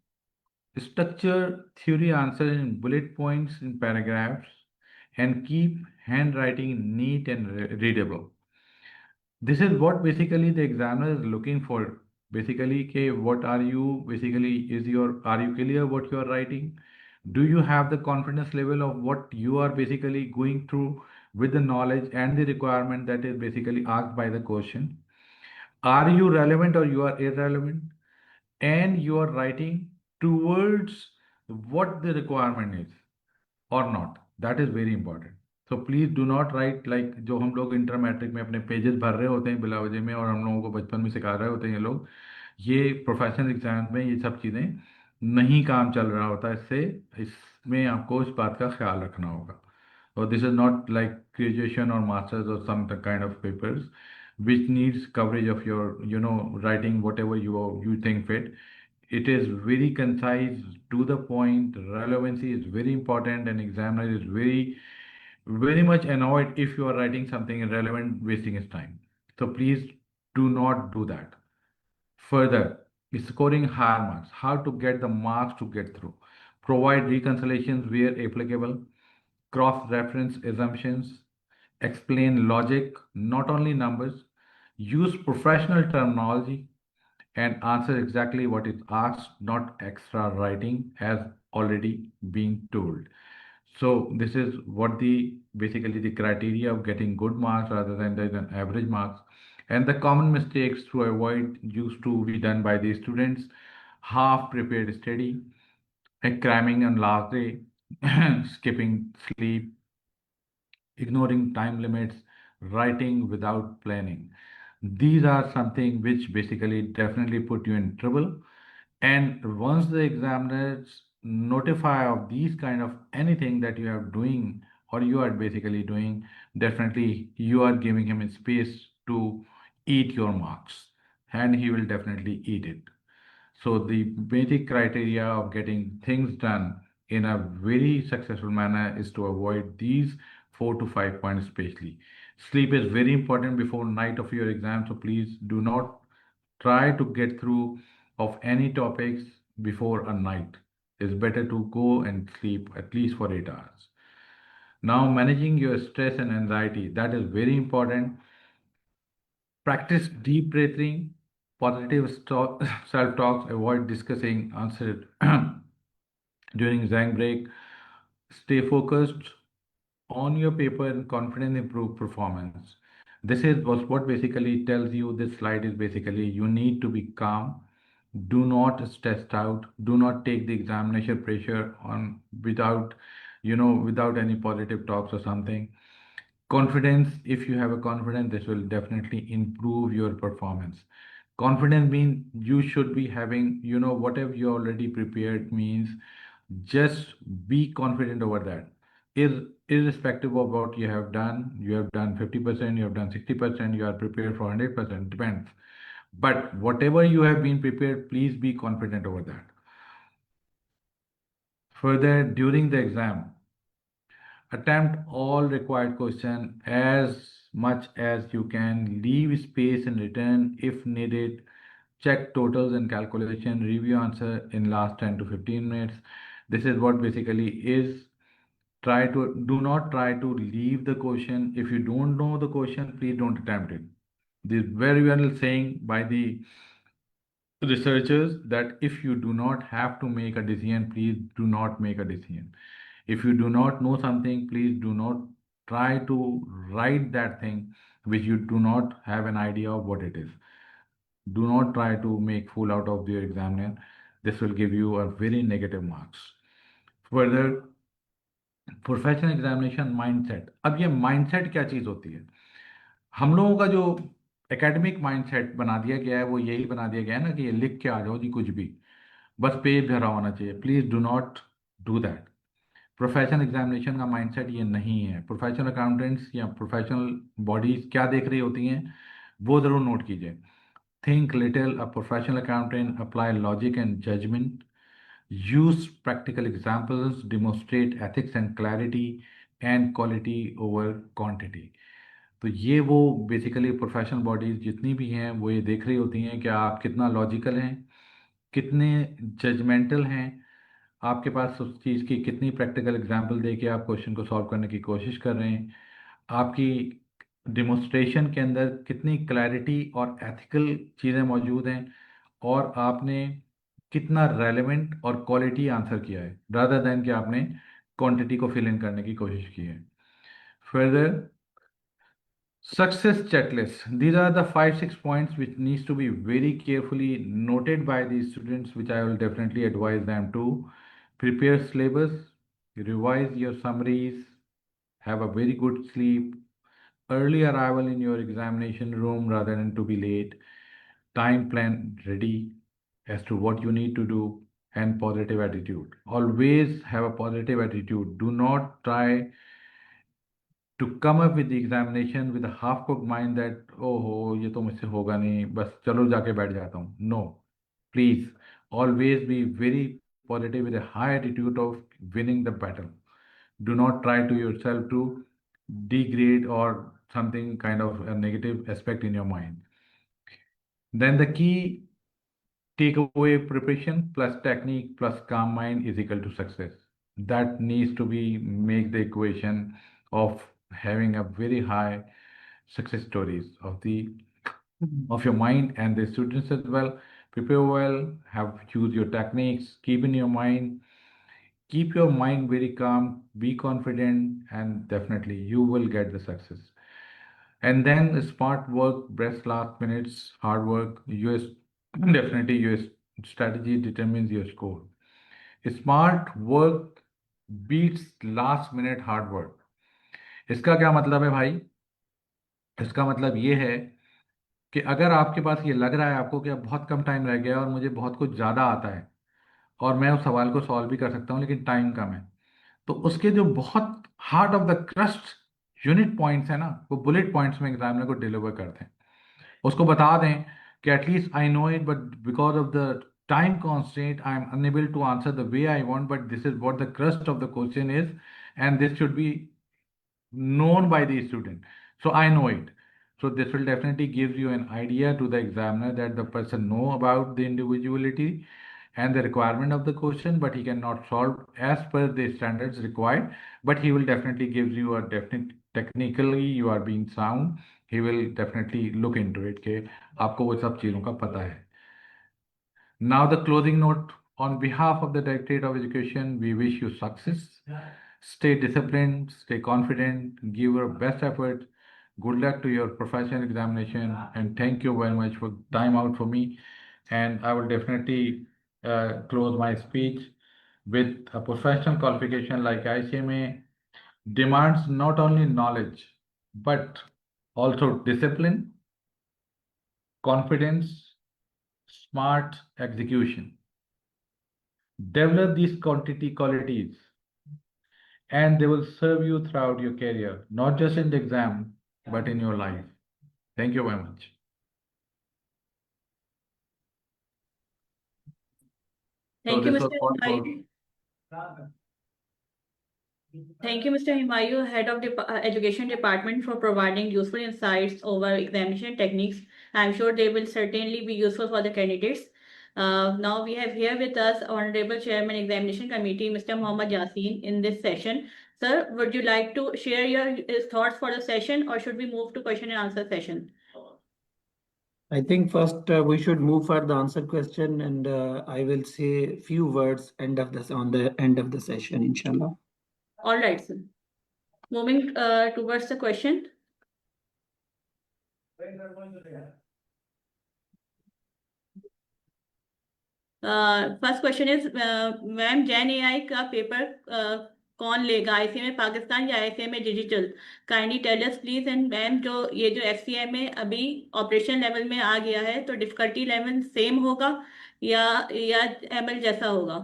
[SPEAKER 3] Structure theory answer in bullet points in paragraphs and keep handwriting neat and readable. This is what basically the examiner is looking for. Basically, what are you basically are you clear what you are writing? Do you have the confidence level of what you are basically going through with the knowledge and the requirement that is basically asked by the question? Are you relevant or you are irrelevant? And you are writing towards what the requirement is or not. That is very important. So please do not write like जो हम लोग inter matric में अपने pages भर रहे होते हैं बिला वजह में और हम लोगों को बचपन में सिखा रहे होते हैं ये लोग, ये प्रोफेशनल एग्जाम में ये सब चीज़ें नहीं काम चल रहा होता. इसमें आपको इस बात का ख्याल रखना होगा. और this is not like graduation और मास्टर्स और some kind of papers which needs coverage of your writing whatever you think fit. It is very concise, to the point. Relevancy is very important, and examiner is very much annoyed if you are writing something irrelevant, wasting his time. So please do not do that. Further, scoring higher marks. How to get the marks to get through? Provide reconciliations where applicable. Cross-reference assumptions. Explain logic, not only numbers. Use professional terminology and answer exactly what is asked, not extra writing as already being told. So this is what basically the criteria of getting good marks rather than the average marks. And the common mistakes to avoid used to be done by the students: half prepared study, cramming on last day, skipping sleep, ignoring time limits, writing without planning. These are something which basically definitely put you in trouble. And once the examiners notify of these kind of anything that you are doing or you are basically doing, definitely you are giving him a space to eat your marks, and he will definitely eat it. So the basic criteria of getting things done in a very successful manner is to avoid these 4 to 5 points especially. Sleep is very important before night of your exam, so please do not try to get through of any topics before a night. It's better to go and sleep at least for 8 hours. Now, managing your stress and anxiety, that is very important. Practice deep breathing, positive self-talks, avoid discussing answer during exam break. Stay focused on your paper and confident improve performance. This is what basically tells you, this slide is basically you need to be calm. Do not stress out. Do not take the examination pressure on without, without any positive talks or something. Confidence, if you have a confidence, this will definitely improve your performance. Confidence means you should be having, whatever you already prepared means just be confident over that. Irrespective of what you have done 50%, you have done 60%, you are prepared for 100%, depends. But whatever you have been prepared, please be confident over that. Further, during the exam, attempt all required questions as much as you can. Leave space in written if needed. Check totals and calculation. Review answer in last 10 to 15 minutes. This is what basically is. Do not try to leave the question. If you don't know the question, please don't attempt it. This is very well saying by the researchers that if you do not have to make a decision, please do not make a decision. If you do not know something, please do not try to write that thing which you do not have an idea of what it is. Do not try to make fool out of your examiner. This will give you a very negative marks. Further, professional examination mindset. अब ये mindset क्या चीज़ होती है? हम लोगों का जो academic mindset बना दिया गया है वो यही बना दिया गया है ना कि ये लिख के आ जाओ जी कुछ भी, बस पेज भरा होना चाहिए. Please do not do that. Professional examination का माइंडसेट ये नहीं है. प्रोफेशनल अकाउंटेंट्स या प्रोफेशनल बॉडीज क्या देख रही होती हैं वो ज़रूर नोट कीजिए. Think little. A professional accountant apply logic and judgement. Use practical examples, demonstrate ethics and clarity and quality over quantity. तो ये वो बेसिकली प्रोफेशनल बॉडीज जितनी भी हैं वो ये देख रही होती हैं कि आप कितना लॉजिकल हैं, कितने जजमेंटल हैं, आपके पास उस चीज़ की कितनी प्रैक्टिकल एग्जांपल दे के आप क्वेश्चन को सॉल्व करने की कोशिश कर रहे हैं, आपकी डिमोन्स्ट्रेशन के अंदर कितनी क्लैरिटी और एथिकल चीज़ें मौजूद हैं, और आपने कितना रेलेवेंट और क्वालिटी आंसर किया है रादर देन कि आपने क्वांटिटी को फिल इन करने की कोशिश की है. Further, success checklist. These are the 5-6 points which needs to be very carefully noted by the students, which I will definitely advise them to prepare syllabus, revise your summaries, have a very good sleep, early arrival in your examination room rather than to be late, time plan ready as to what you need to do, and positive attitude. Always have a positive attitude. Do not try to come up with the examination with a half cooked mind that oh ये तो मुझसे होगा नहीं, बस चलो जाके बैठ जाता हूँ. No, please always be very positive with a high attitude of winning the battle. Do not try to yourself to degrade or something kind of a negative aspect in your mind. Then the key takeaway: preparation plus technique plus calm mind is equal to success. That needs to be make the equation of having a very high success stories of your mind and the students as well. Prepare well, have choose your techniques, keep in your mind, keep your mind very calm, be confident, and definitely you will get the success. And then smart work, best last minutes, hard work. Your definitely your strategy determines your score. Smart work beats last minute hard work. इसका क्या मतलब है भाई? इसका मतलब ये है कि अगर आपके पास ये लग रहा है आपको कि अब बहुत कम टाइम रह गया है और मुझे बहुत कुछ ज़्यादा आता है और मैं उस सवाल को सॉल्व भी कर सकता हूँ लेकिन टाइम कम है, तो उसके जो बहुत heart of the crust unit points है ना, वो बुलेट पॉइंट्स में एग्जामिनर को डिलीवर करते हैं। उसको बता दें कि at least I know it, but because of the time constant I am unable to answer the way I want, but this is what the crust of the question is and this should be known by the student. So I know it. So this will definitely give you an idea to the examiner that the person know about the individuality and the requirement of the question, but he cannot solve as per the standards required. But he will definitely give you a definite technically you are being sound. He will definitely look into it कि आपको वो सब चीज़ों का पता है. Now the closing note on behalf of the Directorate of Education, we wish you success. Stay disciplined, stay confident, give your best effort. Good luck to your professional examination, and thank you very much for time out for me. And I will definitely close my speech with a professional qualification like ICMA demands not only knowledge but also discipline, confidence, smart execution. Develop these qualities and they will serve you throughout your career, not just in the exam, but in your life. Thank you very much.
[SPEAKER 2] Thank you,
[SPEAKER 3] this was
[SPEAKER 2] Mr.
[SPEAKER 3] all for
[SPEAKER 2] Himayu. Thank you, Mr. Himayu, Head of Education Department, for providing useful insights over examination techniques. I'm sure they will certainly be useful for the candidates. Now we have here with us Honorable Chairman Examination Committee, Mr. Mohammad Yasin, in this session. Sir, would you like to share your thoughts for the session, or should we move to question and answer session?
[SPEAKER 4] I think first we should move for the answer question, and I will say few words on the end of the session, inshallah.
[SPEAKER 2] All right, sir. Moving towards the question. First question is ma'am, gen AI का पेपर कौन लेगा, ICMA Pakistan या ICMA digital? Kindly tell us please. And ma'am, ये जो एफसीएमए अभी operation level में आ गया है, तो डिफिकल्टी लेवल सेम होगा या एमएल जैसा होगा?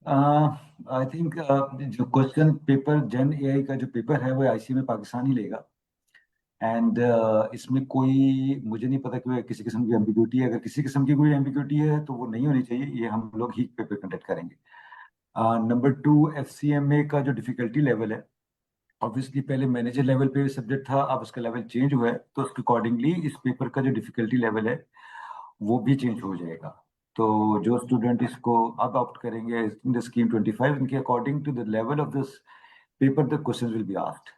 [SPEAKER 1] आई थिंक जो क्वेश्चन पेपर जेन एआई का जो पेपर है वो आईसीएमए पाकिस्तान ही लेगा। एंड इसमें कोई मुझे नहीं पता कि किसी किस्म की एम्बिग्यूटी है। अगर किसी किस्म की कोई एम्बिग्यूटी है तो वो नहीं होनी चाहिए, ये हम लोग ही पेपर कंडक्ट करेंगे। नंबर 2, एफसीएमए का जो डिफिकल्टी लेवल है, ऑब्वियसली पहले मैनेजर लेवल पे सब्जेक्ट था, अब उसका लेवल चेंज हुआ है, तो उसके अकॉर्डिंगली इस पेपर का जो डिफिकल्टी लेवल है वो भी चेंज हो जाएगा। तो जो स्टूडेंट इसको अब ऑप्ट करेंगे इन द स्कीम 25, इनके according to the level of this paper the questions will be asked.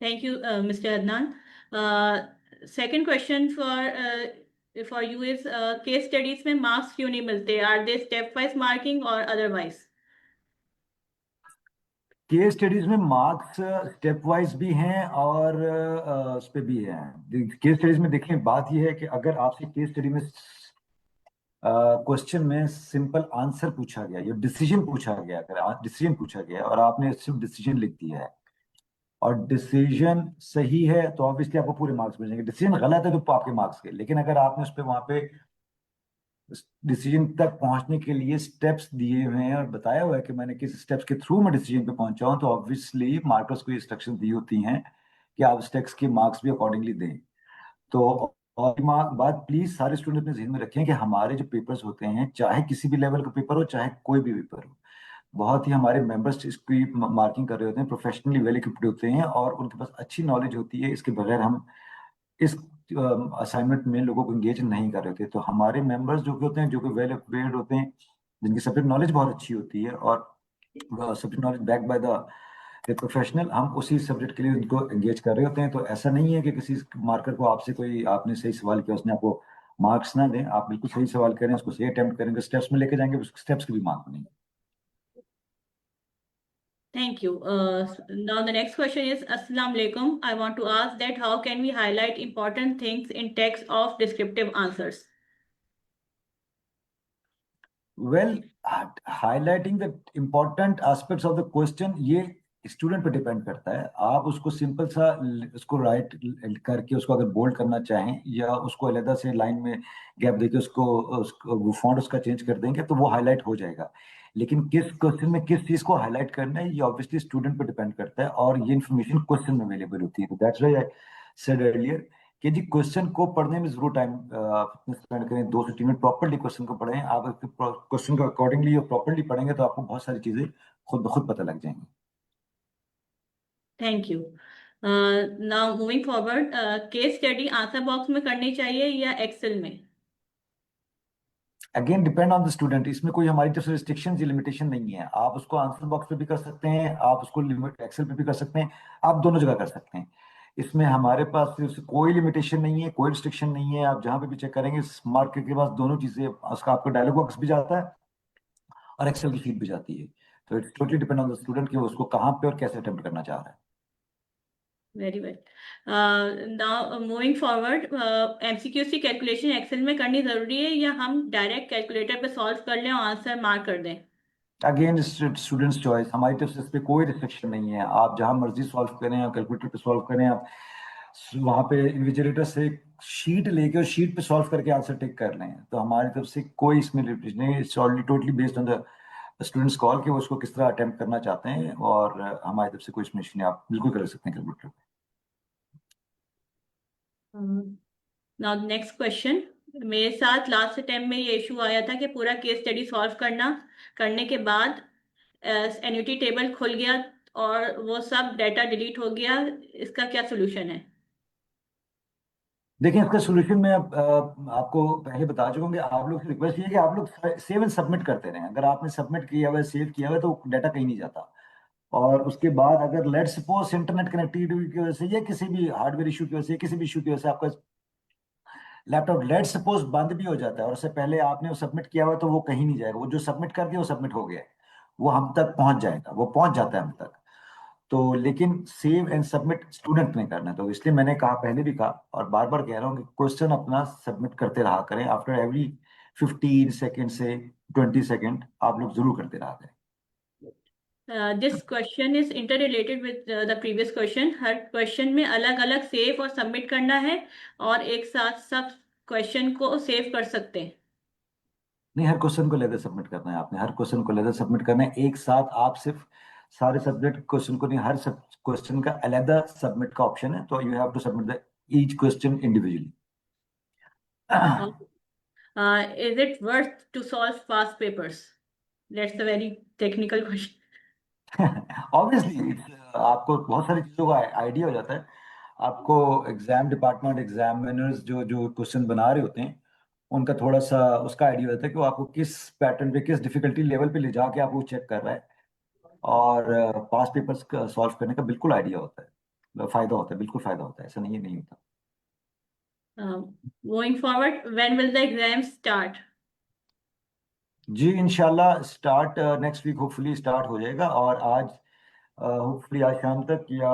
[SPEAKER 2] Thank you, Mr. Adnan. Second question for you is case studies में marks क्यों नहीं मिलते? Are they step wise marking or otherwise?
[SPEAKER 1] Case studies में marks step wise भी हैं और उस पे भी हैं। केस स्टडीज में देखें, बात यह है कि अगर आपसे केस स्टडी में क्वेश्चन में सिंपल आंसर पूछा गया या डिसीजन पूछा गया, अगर डिसीजन पूछा गया और आपने सिर्फ डिसीजन लिख दिया है और डिसीजन सही है तो ऑब्वियसली आपको पूरे मार्क्स मिल जाएंगे। डिसीजन गलत है तो आपके मार्क्स गए। लेकिन अगर आपने उस पर वहां पे डिसीजन तक पहुंचने के लिए स्टेप्स दिए हुए हैं और बताया हुआ है कि मैंने किस स्टेप्स के थ्रू मैं डिसीजन पे पहुंचा हूं, तो ऑब्वियसली मार्कर्स को इंस्ट्रक्शन दी होती हैं कि आप स्टेप्स के मार्क्स भी अकॉर्डिंगली दें। तो और बात प्लीज सारे स्टूडेंट अपने जहन में रखें कि हमारे जो पेपर्स होते हैं, चाहे किसी भी लेवल का पेपर हो, चाहे कोई भी पेपर हो, बहुत ही हमारे मेंबर्स इसकी मार्किंग कर रहे होते हैं, प्रोफेशनली वेल इक्विप्ड होते हैं और उनके पास अच्छी नॉलेज होती है। इसके बगैर हम इस असाइनमेंट में लोगों को एंगेज नहीं कर रहे थे। तो हमारे मेंबर्स जो कि होते हैं, जो कि वेल इक्विप्ड होते हैं, जिनकी सब्जेक्ट नॉलेज बहुत अच्छी होती है और subject knowledge back by the professional, हम उसी सब्जेक्ट के लिए उनको एंगेज कर रहे होते हैं। तो ऐसा नहीं है कि किसी मार्कर को आपसे कोई आपने सही सवाल किया उसने आपको मार्क्स ना दें। आप बिल्कुल सही सवाल करें, उसको सही अटेम्प्ट करेंगे, स्टेप्स में लेके जाएंगे, स्टेप्स के भी मार्क बनेंगे।
[SPEAKER 2] Thank you. Now the next question is, Assalamu alaikum. I want to ask that how can we highlight important things in text of descriptive answers?
[SPEAKER 1] Well, highlighting the important aspects of the question, ये student पे depend करता है। आप उसको simple सा उसको right करके उसको अगर बोल्ड करना चाहें या उसको अलग से लाइन में गैप देके उसको वो फॉन्ट उसका चेंज कर देंगे तो वो हाईलाइट हो जाएगा। लेकिन किस क्वेश्चन में किस चीज को हाईलाइट करना है ये ऑब्वियसली स्टूडेंट पे डिपेंड करता है, और ये इन्फॉर्मेशन क्वेश्चन में अवेलेबल होती है। तो that's why I said earlier कि जी क्वेश्चन को पढ़ने में जरूर टाइम स्पेंड करें, 2 से 3 मिनट प्रॉपर्ली क्वेश्चन को पढ़ें। आप क्वेश्चन को अकॉर्डिंगली और प्रॉपर्ली पढ़ेंगे तो आपको बहुत सारी चीजें खुद ब खुद पता लग जाएंगी।
[SPEAKER 2] Thank you. Now moving forward, case study answer box में करनी चाहिए या एक्सेल में?
[SPEAKER 1] Again depend on the student. इसमें कोई हमारी तरफ से रिस्ट्रिक्शन या लिमिटेशन नहीं है। आप उसको आंसर बॉक्स पे भी कर सकते हैं, आप उसको लिमिट एक्सेल पे भी कर सकते हैं, आप दोनों जगह कर सकते हैं। इसमें हमारे पास सिर्फ कोई लिमिटेशन नहीं है, कोई रिस्ट्रिक्शन नहीं है। आप जहां पे भी चेक करेंगे स्मार्ट के पास दोनों चीजें, उसका आपको डायलॉग बॉक्स भी जाता है और एक्सेल की शीट भी जाती है। तो it's totally depend on the student कि वो उसको कहाँ पे और कैसे अटेम्प्ट करना चाह रहा है।
[SPEAKER 2] Very well. Now moving forward, MCQs की कैलकुलेशन एक्सेल में करनी जरूरी है या हम डायरेक्ट कैलकुलेटर पे सॉल्व कर लें और आंसर मार्क कर दें?
[SPEAKER 1] अगेन स्टूडेंट्स चॉइस, हमारी तरफ से इस पे कोई रिस्ट्रिक्शन नहीं है। आप जहां मर्जी सॉल्व करें, आप कैलकुलेटर पे सॉल्व करें, आप वहां पे इन्विजिलेटर से शीट लेके और शीट पे सॉल्व करके आंसर टिक कर लें। तो हमारी तरफ से कोई इसमें लिमिटेशन नहीं है। It's already totally based on the students call कि वो उसको किस तरह अटेम्प्ट करना चाहते हैं, और हमारी तरफ से कोई इसमें नहीं है। आप बिल्कुल कर सकते हैं कैलकुलेटर पे।
[SPEAKER 2] नाउ नेक्स्ट क्वेश्चन, मेरे साथ लास्ट टाइम में ये इशू आया था कि पूरा केस स्टडी सॉल्व करने के बाद एन्युटी टेबल खुल गया और वो सब डाटा डिलीट हो गया। इसका क्या सोल्यूशन है?
[SPEAKER 1] देखिए इसका सोल्यूशन मैं आपको पहले बता चुका हूँ कि आप लोग से रिक्वेस्ट ये है कि आप लोग सेव एंड सबमिट करते रहें। अगर आपने सबमिट किया हुआ है, सेव किया हुआ है, तो डाटा कहीं नहीं जाता। और उसके बाद अगर लेट सपोज इंटरनेट कनेक्टिविटी की वजह से या किसी भी हार्डवेयर इशू की वजह से, किसी भी इशू की वजह से आपका लैपटॉप लेट सपोज बंद भी हो जाता है और उससे पहले आपने वो सबमिट किया हुआ, तो वो कहीं नहीं जाएगा। वो जो सबमिट कर दिया वो सबमिट हो गया है, वो हम तक पहुंच जाएगा, वो पहुंच जाता है हम तक। तो लेकिन सेव एंड सबमिट स्टूडेंट ने करना है। तो इसलिए मैंने कहा, पहले भी कहा और बार बार कह रहा हूँ कि क्वेश्चन अपना सबमिट करते रहा करें। आफ्टर एवरी 15 सेकेंड से 20 सेकेंड आप लोग जरूर करते रहा करें।
[SPEAKER 2] This question is inter related with the previous question. Her question में अलग अलग सेव और सबमिट करना है और एक साथ सब क्वेश्चन को सेव कर सकते हैं?
[SPEAKER 1] नहीं, हर क्वेश्चन को लेकर सबमिट करना है आपने, हर क्वेश्चन को लेकर सबमिट करना है एक साथ। आप सिर्फ सारे सब्जेक्ट क्वेश्चन को नहीं, हर सब क्वेश्चन का अलग सबमिट का ऑप्शन है। तो you have to submit the each question individually.
[SPEAKER 2] Is it worth to solve past papers? That's a very technical question.
[SPEAKER 1] Obviously आपको बहुत सारी चीजों का आइडिया हो जाता है। आपको एग्जाम डिपार्टमेंट, एग्जामिनर्स जो जो क्वेश्चन बना रहे होते हैं, उनका थोड़ा सा उसका आइडिया होता है कि वो आपको किस पैटर्न पे, किस डिफिकल्टी लेवल पे ले जाके आपको चेक कर रहा है। और पास पेपर्स का सॉल्व करने का बिल्कुल आइडिया होता है, फायदा होता है, बिल्कुल फायदा होता है, ऐसा नहीं है नहीं होता।
[SPEAKER 2] Going forward, when will the exams start?
[SPEAKER 1] जी इंशाल्लाह start next week hopefully start हो जाएगा। और आज होपफुली आज शाम तक या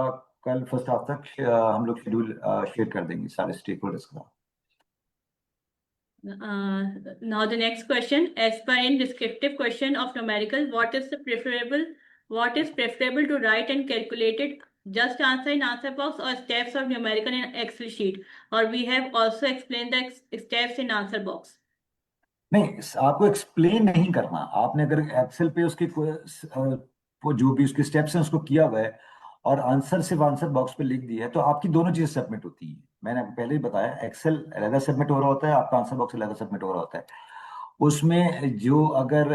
[SPEAKER 1] कल फर्स्ट हाफ तक हम लोग शेड्यूल शेयर कर देंगे सारे स्टेक होल्डर्स के साथ।
[SPEAKER 2] Now the next question, as per in descriptive question of numerical, what is preferable to write and calculate it? Just answer in answer box or steps of numerical in Excel sheet? Or we have also explained the steps in answer box.
[SPEAKER 1] नहीं, आपको explain नहीं करना। आपने अगर Excel पे उसके वो जो भी उसके स्टेप्स हैं उसको किया हुआ है और आंसर सिर्फ आंसर बॉक्स पे लिख दिया है, तो आपकी दोनों चीजें सबमिट होती हैं। मैंने आपको पहले ही बताया, एक्सेल अलग सबमिट हो रहा होता है, आपका आंसर बॉक्स अलग सबमिट हो रहा होता है। उसमें जो अगर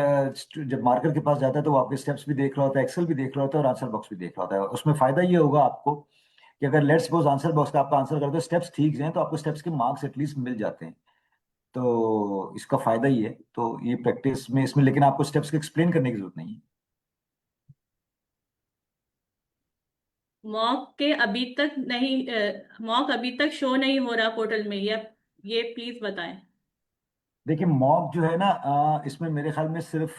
[SPEAKER 1] जब मार्कर के पास जाता है तो वो आपके स्टेप्स भी देख रहा होता है, एक्सेल भी देख रहा होता है और आंसर बॉक्स भी देख रहा होता है। उसमें फायदा ये होगा आपको कि अगर लेट्स सपोज आंसर बॉक्स का आपका आंसर कर दो, स्टेप्स ठीक हैं, तो आपको स्टेप्स के मार्क्स एटलीस्ट मिल जाते हैं। तो इसका फायदा ही है। तो ये प्रैक्टिस में इसमें, लेकिन आपको स्टेप्स को एक्सप्लेन करने की जरूरत नहीं है।
[SPEAKER 2] मॉक अभी तक शो नहीं हो रहा पोर्टल में, या ये प्लीज बताएं।
[SPEAKER 1] देखिए मॉक जो है ना, इसमें मेरे ख्याल में सिर्फ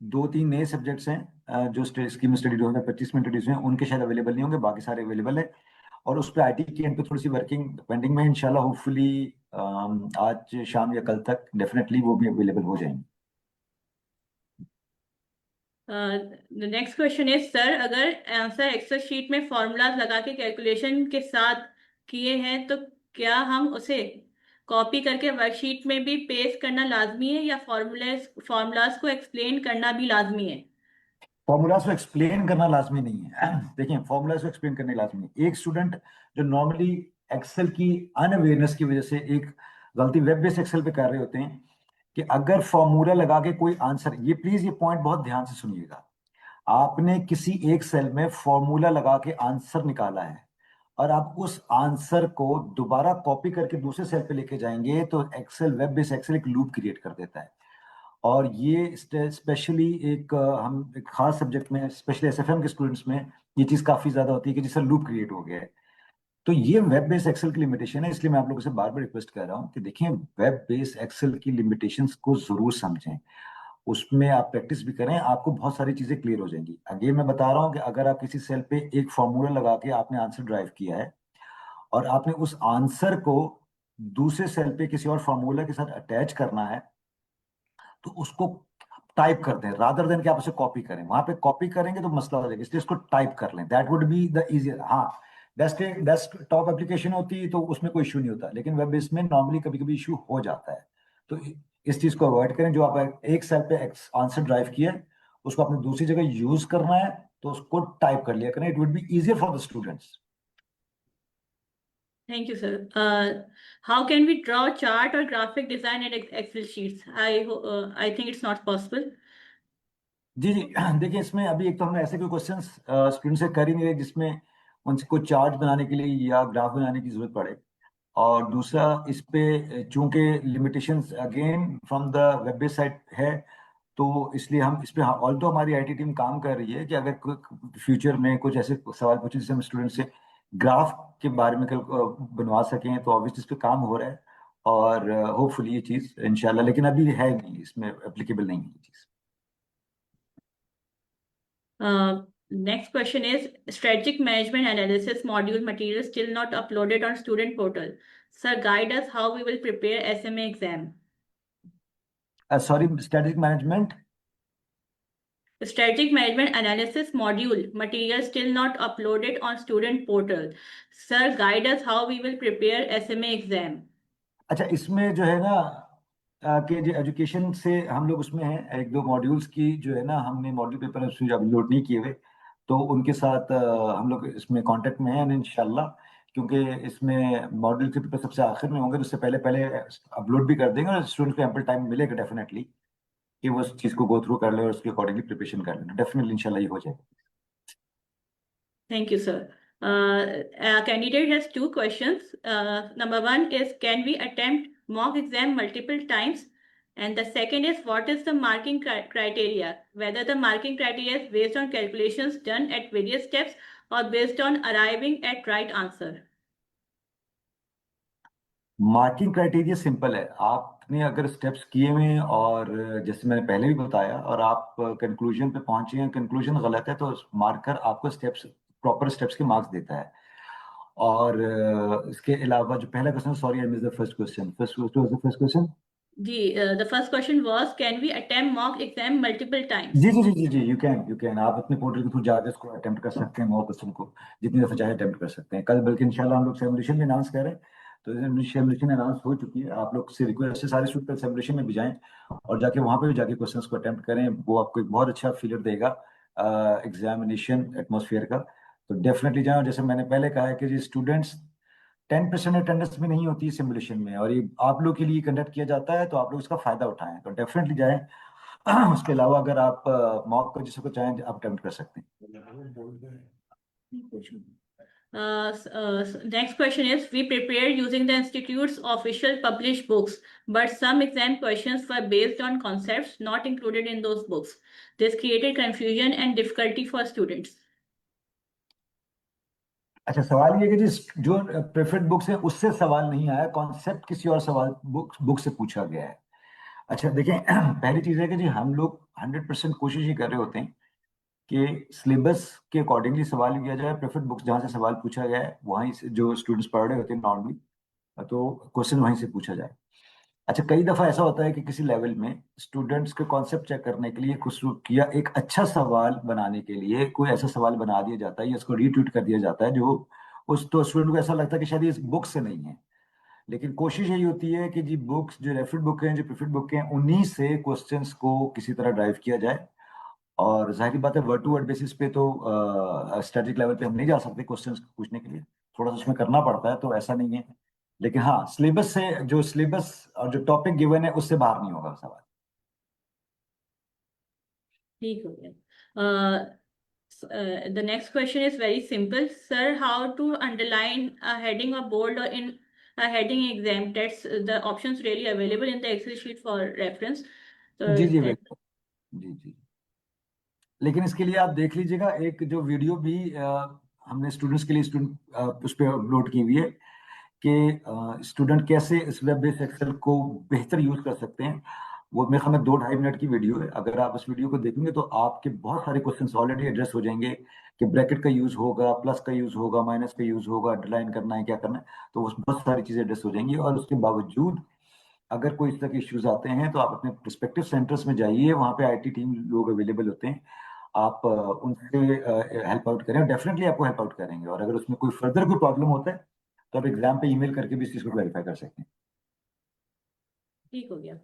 [SPEAKER 1] 2-3 नए सब्जेक्ट्स हैं जो स्कीम स्टडी 2025 में इंट्रोड्यूस हुए हैं, उनके शायद अवेलेबल नहीं होंगे, बाकी सारे अवेलेबल है। और उस पर आईटी की एंड पे थोड़ी सी वर्किंग पेंडिंग में, इंशाल्लाह होपफुली आज शाम या कल तक डेफिनेटली वो भी अवेलेबल हो जाएंगे।
[SPEAKER 2] The next question is sir, अगर आंसर एक्सेल शीट में फॉर्मूलाज लगा के कैलकुलेशन के साथ किए हैं तो क्या हम उसे कॉपी करके वर्कशीट में भी पेस्ट करना लाजमी है या फॉर्मूलाज को एक्सप्लेन करना भी लाजमी है?
[SPEAKER 1] फॉर्मूलाज को एक्सप्लेन करना लाजमी नहीं है। देखिए, फॉर्मूलाज को एक्सप्लेन करना लाजमी है। एक स्टूडेंट जो नॉर्मली एक्सेल की अनअवेयरनेस की वजह से एक गलती वेब बेस्ड एक्सेल पे कर रहे होते हैं कि अगर फॉर्मूला लगा के कोई आंसर, ये प्लीज ये पॉइंट बहुत ध्यान से सुनिएगा, आपने किसी एक सेल में फॉर्मूला लगा के आंसर निकाला है और आप उस आंसर को दोबारा कॉपी करके दूसरे सेल पे लेके जाएंगे तो एक्सेल, वेब बेस्ड एक्सेल एक लूप क्रिएट कर देता है। और ये स्पेशली हम एक खास सब्जेक्ट में, स्पेशली एसएफएम के स्टूडेंट्स में ये चीज काफी ज्यादा होती है कि जिससे लूप क्रिएट हो गया है। तो ये वेब बेस्ड एक्सेल की लिमिटेशन है, इसलिए मैं आप लोगों से बार बार रिक्वेस्ट कर रहा हूँ कि देखिए, वेब बेस्ड एक्सेल की लिमिटेशंस को जरूर समझें, उसमें आप प्रैक्टिस भी करें, आपको बहुत सारी चीजें क्लियर हो जाएंगी। अगेन मैं बता रहा हूँ कि अगर आप किसी सेल पे एक फॉर्मूला लगा के आपने आंसर ड्राइव किया है और आपने उस आंसर को दूसरे सेल पे किसी और फॉर्मूला के साथ अटैच करना है तो उसको टाइप कर दें रादर देन कि आप उसे कॉपी करें। वहां पे कॉपी करेंगे तो मसला हो जाएगा, इसलिए इसको टाइप कर लें, that would be the easier. हाँ, डेस्कटॉप एप्लीकेशन होती है तो उसमें कोई इशू नहीं होता, लेकिन वेब बेस में नॉर्मली कभी कभी इशू हो जाता है। तो इस चीज को अवॉइड करें। जो आप एक सेल पे आंसर ड्राइव किया है उसको आपने दूसरी जगह यूज करना है तो उसको टाइप कर लिया करें, it would be easier for the students.
[SPEAKER 2] Thank you, sir. How can we draw chart or graphic design in Excel sheets? I think it's not possible.
[SPEAKER 1] जी जी देखिए, इसमें अभी एक तो हमने ऐसे कोई क्वेश्चंस स्टूडेंट से कर ही नहीं रहे जिसमें उनसे कोई चार्ट बनाने के लिए या ग्राफ बनाने की जरूरत पड़े। और दूसरा, इस पे चूंकि limitations again from the web based site है, तो इसलिए हम इस पे, ऑल तो हमारी आईटी टीम काम कर रही है कि अगर फ्यूचर में कुछ ऐसे सवाल पूछे जिससे हम स्टूडेंट से ग्राफ के बारे में कल बनवा सकें, तो ऑब्वियसली इस पे काम हो रहा है और होपफुली ये चीज़ इंशाल्लाह, लेकिन अभी है नहीं, इसमें एप्लीकेबल नहीं है ये चीज़।
[SPEAKER 2] Next question is strategic management analysis module material still not uploaded on student portal. Sir, guide us how we will prepare SMA exam.
[SPEAKER 1] Sorry, strategic management
[SPEAKER 2] Strategic management analysis module material still not uploaded on student portal. Sir, guide us how we will prepare SMA exam.
[SPEAKER 1] अच्छा, इसमें जो है ना कि जो education से हम लोग उसमें हैं, एक दो मॉड्यूल्स की जो है ना, हमने मॉड्यूल पेपर उसमें अपलोड नहीं किए हुए, तो उनके साथ हम लोग इसमें कांटेक्ट में हैं इंशाल्लाह। क्योंकि इसमें मॉड्यूल के पेपर सबसे आखिर में होंगे तो उससे पहले पहले अपलोड भी कर देंगे और स्टूडेंट को एम्पल टाइम मिलेगा डेफिनेटली कि वो उस चीज़ को गो थ्रू कर ले और उसके अकॉर्डिंगली प्रिपरेशन कर ले। डेफिनेटली इंशाल्लाह ये हो जाएगा।
[SPEAKER 2] Thank you, sir. A candidate has two questions. Number one is, can we attempt mock exam multiple times? And the second is, what is the marking criteria? Whether the marking criteria is based on calculations done at various steps or based on arriving at right answer?
[SPEAKER 1] Marking criteria simple है, आपने अगर steps किए हुए हैं और जैसे मैंने पहले भी बताया और आप कंक्लूजन पे पहुंचे हैं, कंक्लूजन गलत है तो मार्कर आपको स्टेप्स, प्रॉपर स्टेप्स के मार्क्स देता है। और इसके अलावा जो पहला question, sorry I miss the first question, first question
[SPEAKER 2] The first question was, can we attempt mock exam multiple times?
[SPEAKER 1] जी जी जी जी जी, यू कैन आप अपने पोर्टल के थ्रू जाकर इसको अटेम्प्ट कर सकते हैं, मोक क्वेश्चन को जितनी दफा चाहे अटेम्प्ट कर सकते हैं। कल बल्कि इंशाल्लाह हम लोग सेमिनेशन में अनाउंस कर रहे हैं, तो सेमिनेशन अनाउंस हो चुकी है। आप लोग से रिक्वेस्ट है सारे स्टूडेंट कल सेमिनेशन में भी जाएं और जाके वहां पे भी जाके क्वेश्चंस को अटेम्प्ट करें, वो आपको एक बहुत अच्छा फीलर देगा एग्जामिनेशन एटमोसफियर का। तो डेफिनेटली जाएं। और जैसे मैंने पहले कहा है कि जी स्टूडेंट्स 10% अटेंडेंस में नहीं होती है सिमुलेशन में, और ये आप लोग के लिए कंडक्ट किया जाता है, तो आप लोग इसका फायदा उठाएं, तो डेफिनेटली जाएं। उसके अलावा अगर आप मॉक को जिसको चाहें आप अटेम्प्ट कर सकते हैं।
[SPEAKER 2] Next question is, we prepared using the institute's official published books, but some exam questions were based on concepts not included in those books. This created confusion and difficulty for students.
[SPEAKER 1] अच्छा, सवाल ये कि जो preferred books है उससे सवाल नहीं आया, कॉन्सेप्ट किसी और सवाल बुक से पूछा गया है। अच्छा देखिए, पहली चीज है कि जी हम लोग 100% कोशिश ही कर रहे होते हैं कि सिलेबस के अकॉर्डिंगली सवाल किया जाए, प्रेफर्ड बुक्स जहाँ से सवाल पूछा गया है वहीं से जो स्टूडेंट्स पढ़ रहे होते हैं नॉर्मली, तो क्वेश्चन वहीं से पूछा जाए। अच्छा, कई दफा ऐसा होता है कि किसी लेवल में स्टूडेंट्स के कॉन्सेप्ट चेक करने के लिए कुछ किया, एक अच्छा सवाल बनाने के लिए कोई ऐसा सवाल बना दिया जाता है या उसको रीट्वीट कर दिया जाता है जो उस तो स्टूडेंट को ऐसा लगता है कि शायद ये इस बुक से नहीं है। लेकिन कोशिश यही होती है कि जी बुक्स जो रेफर्ड बुक हैं, जो प्रिफर्ड बुक हैं, उन्हीं से क्वेश्चंस को किसी तरह ड्राइव किया जाए। और जाहिर बात है वर्ड टू वर्ड बेसिस पे तो स्टैटिक लेवल पे हम नहीं जा सकते क्वेश्चंस पूछने के लिए, थोड़ा सा उसमें करना पड़ता है, तो ऐसा नहीं है। लेकिन हाँ, सिलेबस से जो सिलेबस और जो टॉपिक गिवन है उससे बाहर नहीं होगा सवाल।
[SPEAKER 2] ठीक हो गया। The next question is very simple. Sir, how to underline a heading or bold or in a heading exam text? The options really available in the Excel sheet for reference. So
[SPEAKER 1] ji ji
[SPEAKER 2] that,
[SPEAKER 1] बिल्कुल, जी जी। लेकिन इसके लिए आप देख लीजिएगा एक जो video भी हमने स्टूडेंट्स के लिए स्टूडेंट उस पर अपलोड की हुई है कि स्टूडेंट कैसे इस वेब बेस्ड एक्सेल को बेहतर यूज कर सकते हैं। वो मेरे ख्याल में 2-2.5 मिनट की वीडियो है। अगर आप उस वीडियो को देखेंगे तो आपके बहुत सारे क्वेश्चंस ऑलरेडी एड्रेस हो जाएंगे कि ब्रैकेट का यूज होगा, प्लस का यूज होगा, माइनस का यूज होगा, अंडरलाइन करना है, क्या करना है, तो उस बहुत सारी चीजें एड्रेस हो जाएंगी। और उसके बावजूद अगर कोई इस तरह के इश्यूज आते हैं तो आप अपने रिस्पेक्टिव सेंटर्स में जाइए, वहाँ पे आईटी टीम लोग अवेलेबल होते हैं, आप उनसे हेल्प आउट करें, डेफिनेटली आपको हेल्प आउट करेंगे। और अगर उसमें कोई फर्दर कोई प्रॉब्लम होता है तो आप एग्जाम पे ईमेल करके भी इस चीज को क्लैरिफाई कर सकते हैं।
[SPEAKER 2] ठीक हो गया।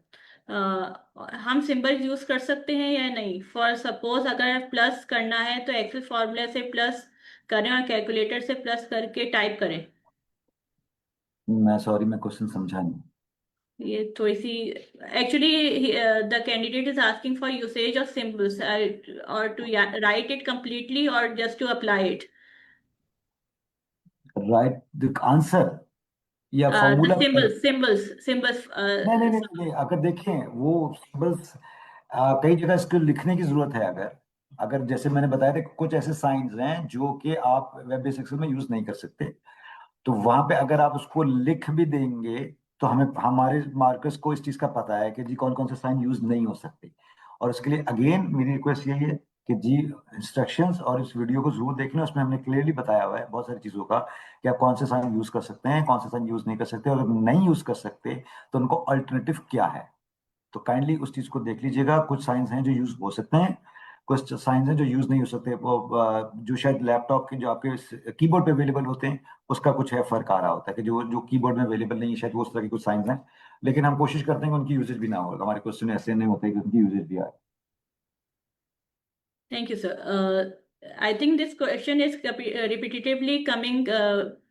[SPEAKER 2] हम सिंबल यूज कर सकते हैं या नहीं? फॉर सपोज अगर प्लस करना है तो एक्सेल फॉर्मूला से प्लस करें और कैलकुलेटर से प्लस करके टाइप करें।
[SPEAKER 1] मैं सॉरी, मैं क्वेश्चन समझा नहीं।
[SPEAKER 2] ये थोड़ी सी actually the candidate is asking for usage of symbols और टू राइट इट कंप्लीटली और just to apply it.
[SPEAKER 1] Right the answer या
[SPEAKER 2] द
[SPEAKER 1] फॉर्मूला?
[SPEAKER 2] सिंबल्स
[SPEAKER 1] नहीं नहीं नहीं नहीं, अगर देखें वो सिंबल्स कई जगह इसको लिखने की जरूरत है। अगर अगर जैसे मैंने बताया था, कुछ ऐसे साइंस हैं जो कि आप वेब बेस्ड एक्सेल में यूज नहीं कर सकते, तो वहां पे अगर आप उसको लिख भी देंगे तो हमें हमारे मार्कर्स को इस चीज का पता है कि जी कौन कौन से साइन यूज नहीं हो सकते। और उसके लिए अगेन मेरी रिक्वेस्ट यही है कि जी इंस्ट्रक्शंस और इस वीडियो को जरूर देख लें, उसमें हमने क्लियरली बताया हुआ है बहुत सारी चीजों का कि आप कौन से साइन यूज कर सकते हैं, कौन से साइन यूज नहीं कर सकते, और अगर नहीं यूज कर सकते तो उनको अल्टरनेटिव क्या है। तो काइंडली उस चीज को देख लीजिएगा। कुछ साइंस हैं जो यूज हो सकते हैं, कुछ साइंस हैं जो यूज नहीं हो सकते। वो जो शायद लैपटॉप के जो आपके कीबोर्ड पे अवेलेबल होते हैं उसका कुछ है, फर्क आ रहा होता है कि जो जो कीबोर्ड में अवेलेबल नहीं है, शायद वो उस तरह के कुछ साइंस हैं। लेकिन हम कोशिश करते हैं कि उनकी यूजेज भी ना हो, हमारे क्वेश्चन ऐसे नहीं होते कि उनकी यूजेज भी आए।
[SPEAKER 2] Thank you, sir. I think this question is repetitively coming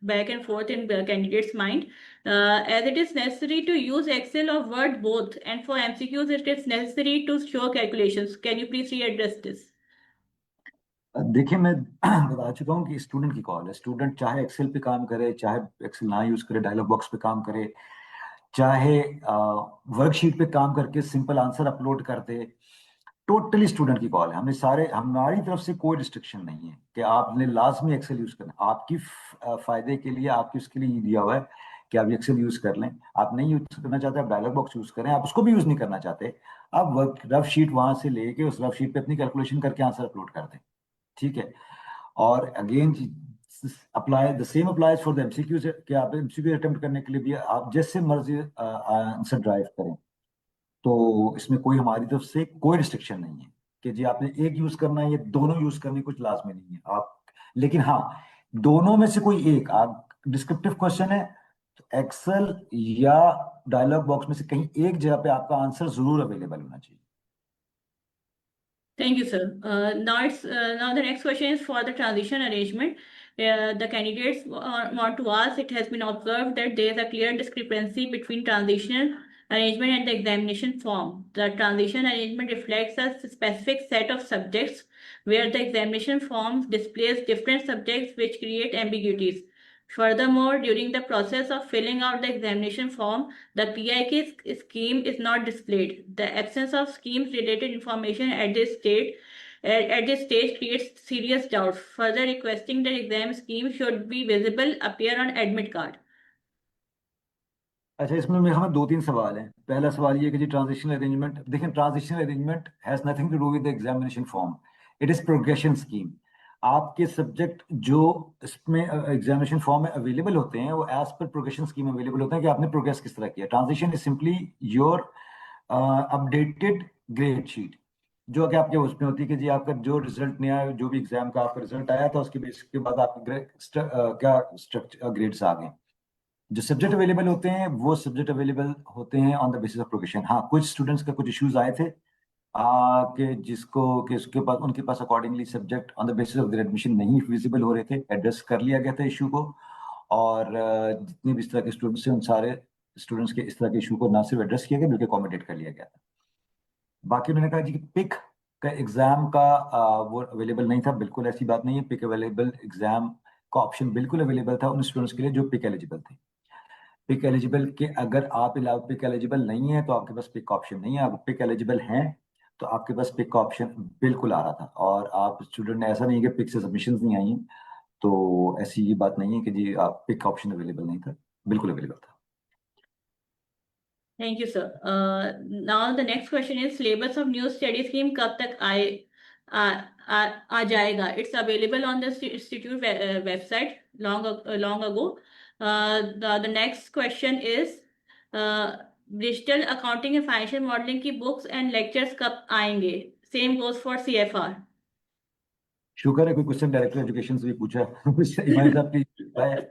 [SPEAKER 2] back and forth in the candidate's mind. As it is necessary to use Excel or Word both, and for MCQs it is necessary to show calculations. Can you please readdress this?
[SPEAKER 1] देखिए, मैं बता चुका हूँ कि student की call है। Student चाहे Excel पे काम करे, चाहे एक्सेल ना यूज करे, डायलॉग बॉक्स पे काम करे, चाहे वर्कशीट पे काम करके सिंपल आंसर अपलोड कर दे, टोटली स्टूडेंट की कॉल है। हमने सारे, हमारी तरफ से कोई रिस्ट्रिक्शन नहीं है कि आपने लाजमी एक्सेल यूज करना। आपकी फायदे के लिए, आपके उसके लिए ये दिया हुआ है कि आप एक्सेल यूज कर लें। आप नहीं यूज करना चाहते, आप डायलॉग बॉक्स यूज करें। आप उसको भी यूज नहीं करना चाहते, आप वर्क रफ शीट वहां से लेके उस रफ शीट पे अपनी कैलकुलेशन करके आंसर अपलोड कर दें, ठीक है। और again apply the same applies for the MCQs कि आप एमसीक्यू अटेम्प्ट करने के लिए भी आप जैसे मर्जी आंसर ड्राइव करें। तो इसमें कोई हमारी तरफ से कोई रिस्ट्रिक्शन नहीं है कि जी आपने एक यूज करना है या दोनों यूज करने कुछ लाजमी नहीं है आप। लेकिन हाँ, दोनों में से कोई एक, आप डिस्क्रिप्टिव क्वेश्चन है तो एक्सेल या डायलॉग बॉक्स में से कहीं एक जगह पे आपका आंसर जरूर अवेलेबल होना चाहिए।
[SPEAKER 2] Thank you, sir. Now the next question is for the transition arrangement. The candidates want to ask. It has been observed that there is a clear discrepancy between transitional arrangement and the examination form. The transition arrangement reflects a specific set of subjects, where the examination form displays different subjects, which create ambiguities. Furthermore, during the process of filling out the examination form, the PIK scheme is not displayed. The absence of schemes related information at this stage creates serious doubts. Further requesting that exam scheme should be visible appear on admit card.
[SPEAKER 1] अच्छा, इसमें मेरे हमें 2-3 सवाल हैं। पहला सवाल ये कि जी ट्रांजिशनल अरेंजमेंट, देखें transitional arrangement has nothing to do with the examination form, it is progression scheme. आपके सब्जेक्ट जो इसमें एग्जामिनेशन फॉर्म में अवेलेबल होते हैं वो as per progression scheme available होते हैं कि आपने प्रोग्रेस किस तरह किया। Transition is simply your updated grade sheet, जो कि आपके उसमें होती है कि जी आपका जो रिजल्ट नया जो भी एग्जाम का आपका रिजल्ट आया था उसके बेस के बाद आपके क्या स्ट्रक्चर ग्रेड्स आ गए। जो सब्जेक्ट अवेलेबल होते हैं वो सब्जेक्ट अवेलेबल होते हैं on the basis of progression. हाँ, कुछ स्टूडेंट्स का कुछ इश्यूज आए थे कि जिसको कि उसके पास उनके पास accordingly subject on the basis of their admission नहीं विजिबल हो रहे थे, एड्रेस कर लिया गया था इशू को। और जितने भी इस तरह के स्टूडेंट्स थे उन सारे स्टूडेंट्स के इस तरह के इशू को ना सिर्फ एड्रेस किया गया बल्कि अकोमोडेट कर लिया गया था। बाकी उन्होंने कहा जी कि पिक का एग्जाम का वो अवेलेबल नहीं था, बिल्कुल ऐसी बात नहीं है। पिक अवेलेबल एग्जाम का ऑप्शन बिल्कुल अवेलेबल था उन स्टूडेंट्स के लिए जो पिक एलिजिबल थे। पिक एलिजिबल के अगर आप पिक एलिजिबल नहीं है तो आपके पास पिक ऑप्शन नहीं है। अगर पिक एलिजिबल हैं तो आपके पास पिक का ऑप्शन बिल्कुल आ रहा था। और आप स्टूडेंट ने ऐसा नहीं है कि पिक से सबमिशन नहीं आई हैं, तो ऐसी ये बात नहीं है कि जी आप पिक ऑप्शन अवेलेबल नहीं था, बिल्कुल अवेलेबल था।
[SPEAKER 2] Thank you, sir. Now the next question is syllabus of new study scheme कब तक आ जाएगा? It's available on the institute website long ago. The next question is digital accounting and financial modeling की books and lectures कब आएंगे? Same goes for CFR.
[SPEAKER 1] शुक्र है कोई question director education से भी पूछा। इमाम साहब की reply है।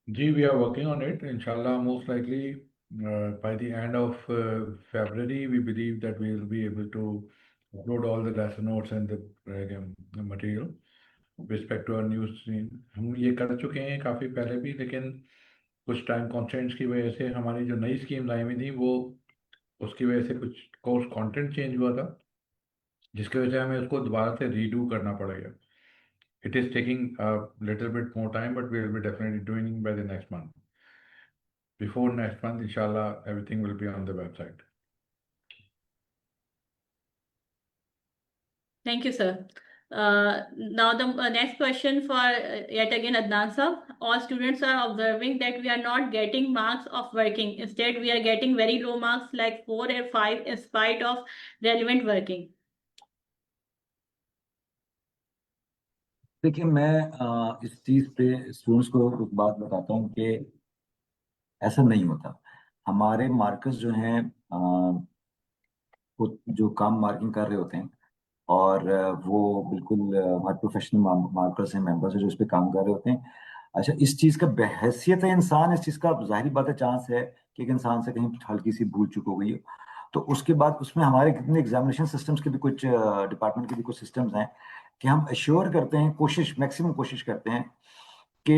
[SPEAKER 3] Gee, we are working on it. Inshallah, most likely by the end of February, we believe that we will be able to upload all the lesson notes and the material with respect to our new stream. हम ये कर चुके हैं काफ़ी पहले भी, लेकिन कुछ टाइम कॉन्स्टेंट्स की वजह से हमारी जो नई स्कीम लाई हुई थी वो उसकी वजह से कुछ कोर्स कंटेंट चेंज हुआ था, जिसकी वजह से हमें उसको दोबारा से रीडू करना पड़ेगा. It is taking a little bit more time, but we will be definitely doing by the next month. Before next month, inshallah, everything will be on the website.
[SPEAKER 2] Thank you, sir. Now the next question for yet again Adnan sir. All students are observing that we are not getting marks of working. Instead, we are getting very low marks like 4 or 5 in spite of relevant working.
[SPEAKER 1] देखिए मैं इस चीज पे students को एक बात बताता हूँ कि ऐसा नहीं होता। हमारे मार्कर्स जो हैं वो जो काम मार्किंग कर रहे होते हैं और वो बिल्कुल हमारे प्रोफेशनल मार्कर्स हैं, मेंबर्स हैं जो इस पे काम कर रहे होते हैं। अच्छा, इस चीज का बहैसियत है इंसान, इस चीज का जाहिर बात है चांस है कि एक इंसान से कहीं हल्की सी भूल चूक हो गई हो तो उसके बाद उसमें हमारे कितने एग्जामिनेशन सिस्टम्स के भी कुछ डिपार्टमेंट के भी कुछ सिस्टम्स हैं कि हम अश्योर करते हैं, कोशिश मैक्सिमम कोशिश करते हैं कि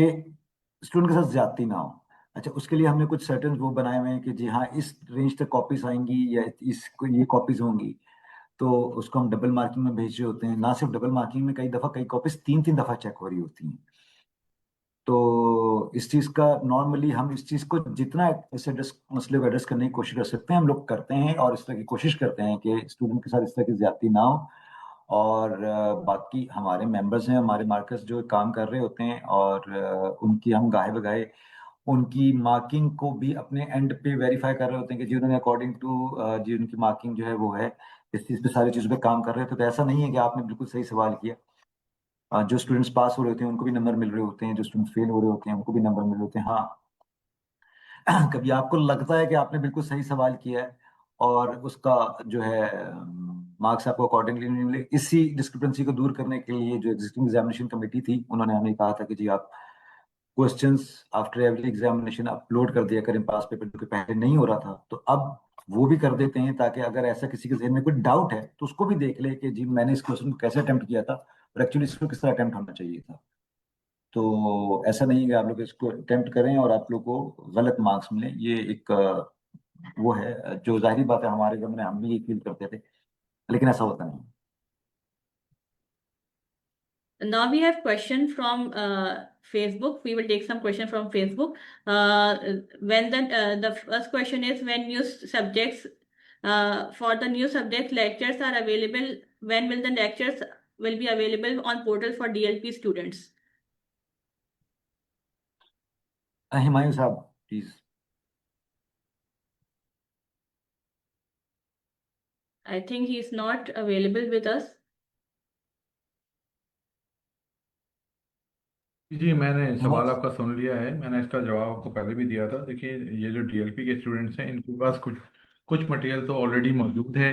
[SPEAKER 1] स्टूडेंट के साथ ज्यादती ना हो। अच्छा, उसके लिए हमने कुछ सर्टेन वो बनाए हुए हैं कि जी हाँ इस रेंज तक कॉपीज आएंगी या इस ये कॉपीज होंगी तो उसको हम डबल मार्किंग में भेज रहे होते हैं। ना सिर्फ डबल मार्किंग में, कई दफा कई कॉपीज 3-3 दफा चेक हो रही होती हैं। तो इस चीज का नॉर्मली हम इस चीज को जितना इस एड्रेस मसले को एड्रेस करने की कोशिश कर सकते हैं हम लोग करते हैं और इस तरह की कोशिश करते हैं कि स्टूडेंट के साथ इस तरह की ज्यादती ना हो। और बाकी हमारे मेंबर्स हैं, हमारे मार्कर्स जो काम कर रहे होते हैं और उनकी हम गाहे बगाए उनकी मार्किंग को भी अपने एंड पे वेरीफाई कर रहे होते हैं कि जी उन्होंने अकॉर्डिंग टू जी उनकी मार्किंग जो है वो है, इस चीज पे सारी चीजों पे काम कर रहे थे। तो ऐसा नहीं है कि आपने बिल्कुल सही सवाल किया। जो स्टूडेंट्स पास हो रहे होते हैं उनको भी नंबर मिल रहे होते हैं, जो स्टूडेंट फेल हो रहे होते हैं उनको भी नंबर मिल रहे होते हैं। हाँ, कभी आपको लगता है कि आपने बिल्कुल सही सवाल किया है और उसका जो है मार्क्स आपको अकॉर्डिंगली नहीं मिले, इसी डिस्क्रिपेंसी को दूर करने के लिए जो एग्जिस्टिंग एग्जामिनेशन कमेटी थी उन्होंने हमें कहा था कि जी आप questions after every examination upload कर दिया करें पास पेपर, क्योंकि पहले नहीं हो रहा था। तो अब वो भी कर देते हैं ताकि अगर ऐसा किसी के जहन में कोई डाउट है तो उसको भी देख ले कि जी मैंने इस क्वेश्चन को कैसे अटेम्प्ट किया था और एक्चुअली इसको किस तरह अटेम्प्ट होना चाहिए था। तो ऐसा नहीं है कि आप लोग इसको अटेम्प्ट करें और आप लोग को गलत मार्क्स मिले। ये एक वो है जो जाहिर बात है हमारे जब में हम भी ये फील करते थे, लेकिन ऐसा होता नहीं।
[SPEAKER 2] Now we have question from Facebook. We will take some question from Facebook. When the first question is when new subjects for the new subject lectures are available, when will the lectures will be available on portal for DLP students?
[SPEAKER 1] Humayun साहब please.
[SPEAKER 2] I think he is not available with us.
[SPEAKER 3] जी मैंने सवाल
[SPEAKER 1] Most-
[SPEAKER 3] आपका सुन लिया है। मैंने इसका जवाब आपको पहले भी दिया था। देखिए ये जो डीएलपी के स्टूडेंट्स हैं इनके पास कुछ कुछ मटेरियल तो ऑलरेडी मौजूद है।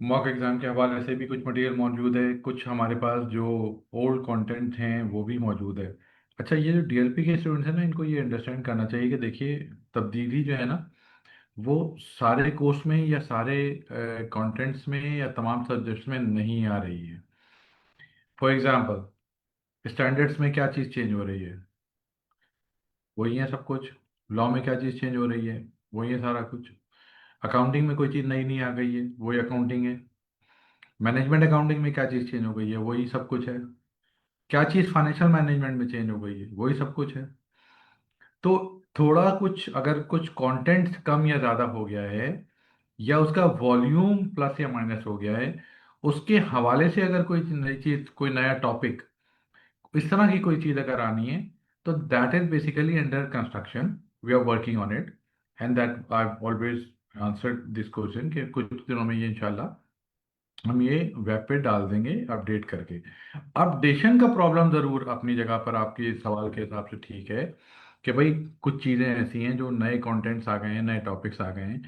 [SPEAKER 3] मॉक एग्जाम के हवाले से भी कुछ मटेरियल मौजूद है। कुछ हमारे पास जो ओल्ड कंटेंट हैं वो भी मौजूद है। अच्छा ये जो डीएलपी के स्टूडेंट्स हैं ना इनको ये अंडरस्टैंड करना चाहिए कि देखिए तब्दीली जो है ना वो सारे कोर्स में या सारे कंटेंट्स में या तमाम सब्जेक्ट्स में नहीं आ रही है। फॉर एग्जांपल स्टैंडर्ड्स में क्या चीज़ चेंज हो रही है? वही है सब कुछ। लॉ में क्या चीज़ चेंज हो रही है? वही है सारा कुछ। अकाउंटिंग में कोई चीज़ नई नहीं आ गई है, वही अकाउंटिंग है। मैनेजमेंट अकाउंटिंग में क्या चीज़ चेंज हो गई है? वही सब कुछ है। क्या चीज़ फाइनेंशियल मैनेजमेंट में चेंज हो गई है? वही सब कुछ है। तो थोड़ा कुछ अगर कुछ कंटेंट कम या ज़्यादा हो गया है या उसका वॉल्यूम प्लस या माइनस हो गया है उसके हवाले से अगर कोई नई चीज़ कोई नया टॉपिक इस तरह की कोई चीज़ अगर आनी है तो that is basically under construction. We are working on it and that I always answer this question कि कुछ दिनों में ये इंशाल्लाह हम ये वेब पे डाल देंगे अपडेट करके। अपडेशन का प्रॉब्लम ज़रूर अपनी जगह पर आपके सवाल के हिसाब से ठीक है कि भाई कुछ चीज़ें ऐसी हैं जो नए कंटेंट्स आ गए हैं, नए टॉपिक्स आ गए हैं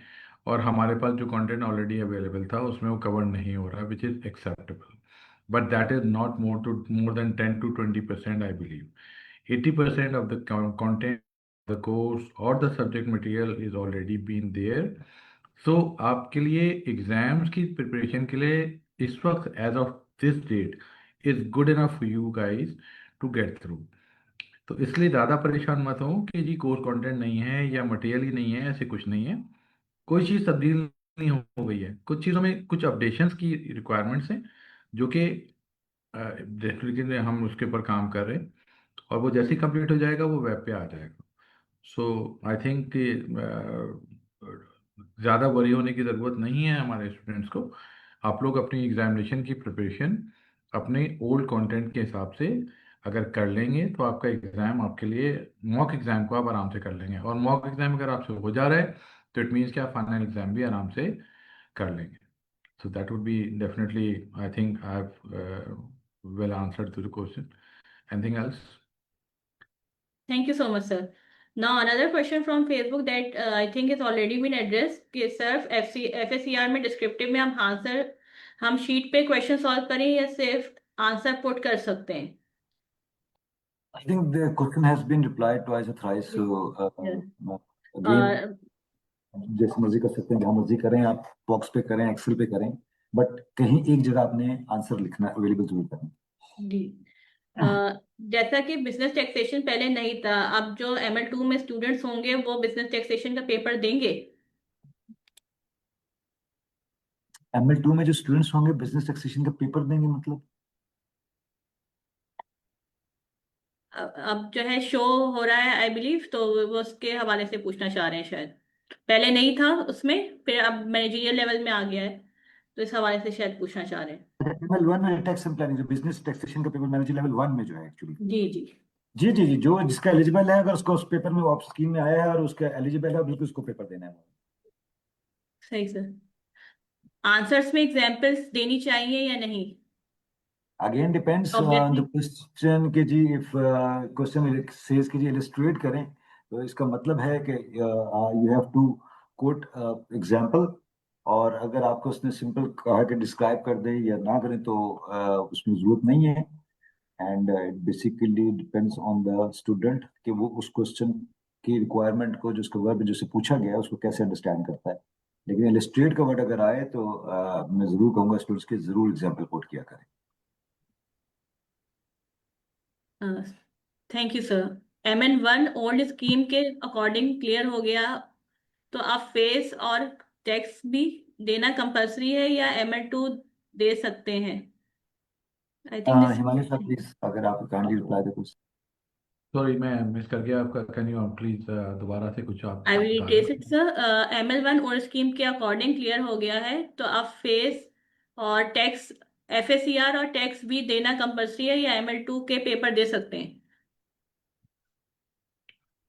[SPEAKER 3] और हमारे पास जो कंटेंट ऑलरेडी अवेलेबल था उसमें वो कवर नहीं हो रहा, which is acceptable. but that is not more than 10 to 20%, I believe. 80% of the content, the course or the subject material is already been there. So आपके लिए एग्जाम्स की preparation के लिए इस वक्त as of this date is good enough for you guys to get through. तो इसलिए ज़्यादा परेशान मत हो कि जी कोर्स कंटेंट नहीं है या मटेरियल ही नहीं है, ऐसे कुछ नहीं है। कोई चीज़ तब्दील नहीं हो गई है। कुछ चीज़ों में कुछ अपडेशंस की रिक्वायरमेंट्स हैं जो कि डेफिनेटली हम उसके ऊपर काम कर रहे हैं और वो जैसे ही कंप्लीट हो जाएगा वो वेब पे आ जाएगा। सो आई थिंक कि ज़्यादा वरी होने की ज़रूरत नहीं है हमारे स्टूडेंट्स को। आप लोग अपनी एग्जामिनेशन की प्रिपरेशन अपने ओल्ड कंटेंट के हिसाब से अगर कर लेंगे तो आपका एग्ज़ाम आपके लिए मॉक एग्ज़ाम को आप आराम से कर लेंगे और मॉक एग्ज़ाम अगर आपसे हो जा रहा है तो इट मीन्स कि आप फाइनल एग्ज़ाम भी आराम से कर लेंगे। So that would be definitely, I think I've well answered to the question. Anything else?
[SPEAKER 2] Thank you so much, sir. Now another question from Facebook that I think has already been addressed कि सिर्फ FSCR में descriptive में हम sheet पे question solve करें या सिर्फ answer put कर सकते हैं?
[SPEAKER 1] I think the question has been replied twice or thrice. So
[SPEAKER 2] Yeah.
[SPEAKER 1] again, जैसे मर्जी कर सकते हैं, जहाँ मर्जी करें आप, बॉक्स पे करें, एक्सेल पे करें, बट कहीं एक जगह आपने आंसर लिखना अवेलेबल जरूर करना।
[SPEAKER 2] जी जैसा कि बिजनेस टैक्सेशन पहले नहीं था, अब जो ML2 में स्टूडेंट्स होंगे वो बिजनेस टैक्सेशन का पेपर देंगे?
[SPEAKER 1] ML2 में जो स्टूडेंट्स होंगे बिजनेस टैक्सेशन का पेपर देंगे मतलब?
[SPEAKER 2] अब जो है शो हो रहा है आई बिलीव, तो वो उसके हवाले से पूछना चाह रहे हैं शायद। पहले नहीं था उसमें, फिर अब मैनेजरियल लेवल में आ गया है, तो इस हवाले से शायद पूछना चाह रहे हैं।
[SPEAKER 1] ML1 में टैक्स एंड प्लानिंग, जो बिजनेस टैक्सेशन का पेपर मैनेजर लेवल 1 में जो है एक्चुअली।
[SPEAKER 2] जी जी
[SPEAKER 1] जी जी जी, जो जिसका एलिजिबल है, अगर उसको उस पेपर में ऑप्शन स्कीम में आया है और उसका एलिजिबल है, बिल्कुल उसको पेपर देना है।
[SPEAKER 2] सही सर। आंसर्स में एग्जांपल्स देनी चाहिए या नहीं?
[SPEAKER 1] Again depends on the
[SPEAKER 2] objective.
[SPEAKER 1] Question के जी। इफ क्वेश्चन सेज के जी इलस्ट्रेट करें तो इसका मतलब है कि you have to quote example, और अगर आपको उसने सिंपल कहा कि डिस्क्राइब कर दे या ना करें तो उसमें जरूरत नहीं है। And it basically depends on the student कि वो उस क्वेश्चन की रिक्वायरमेंट को, जो उसका वर्ब जिससे पूछा गया है, उसको कैसे अंडरस्टैंड करता है। लेकिन इलस्ट्रेट का वर्ड अगर आए तो मैं जरूर कहूंगा स्टूडेंट्स के जरूर एग्जाम्पल कोट किया करें।
[SPEAKER 2] Thank you sir. MN1 old scheme के अकॉर्डिंग क्लियर हो गया, तो आप फेस और टैक्स भी देना कंपलसरी है या ML2 दे सकते हैं? I think this.
[SPEAKER 1] हिमालय साहब प्लीज, अगर आप काइंडली रिप्लाई दे कुछ।
[SPEAKER 3] सॉरी मैं मिस कर गया आपका। कैन यू प्लीज दोबारा से कुछ आप
[SPEAKER 2] आई विल
[SPEAKER 3] बता
[SPEAKER 2] रिट्रेस
[SPEAKER 3] दें?
[SPEAKER 2] It sir. ML1 old scheme के अकॉर्डिंग क्लियर हो गया है, तो आप फेस और टैक्स, FSCR और टैक्स भी देना कंपलसरी है या ML2 के पेपर दे सकते हैं?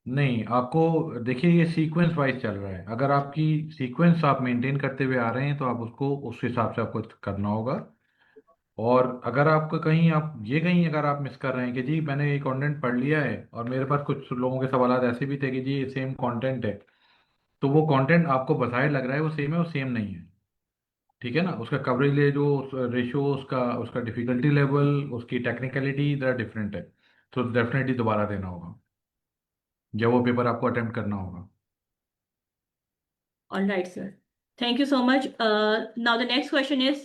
[SPEAKER 3] नहीं, आपको देखिए ये सीक्वेंस वाइज चल रहा है। अगर आपकी सीक्वेंस आप मेंटेन करते हुए आ रहे हैं तो आप उसको उस हिसाब से आपको करना होगा। और अगर आपको कहीं आप ये कहीं अगर आप मिस कर रहे हैं कि जी मैंने ये कंटेंट पढ़ लिया है और मेरे पास कुछ लोगों के सवाल ऐसे भी थे कि जी ये सेम कंटेंट है, तो वो कंटेंट आपको बाहर लग रहा है वो सेम नहीं है। ठीक है ना, उसका कवरेज ले जो रेशियो, उसका उसका डिफिकल्टी लेवल, उसकी टेक्निकलिटी जरा डिफरेंट है। तो डेफिनेटली दोबारा देना होगा जब वो पेपर आपको अटेम्प्ट करना होगा।
[SPEAKER 2] All right, sir. Thank you so much. Now the next question is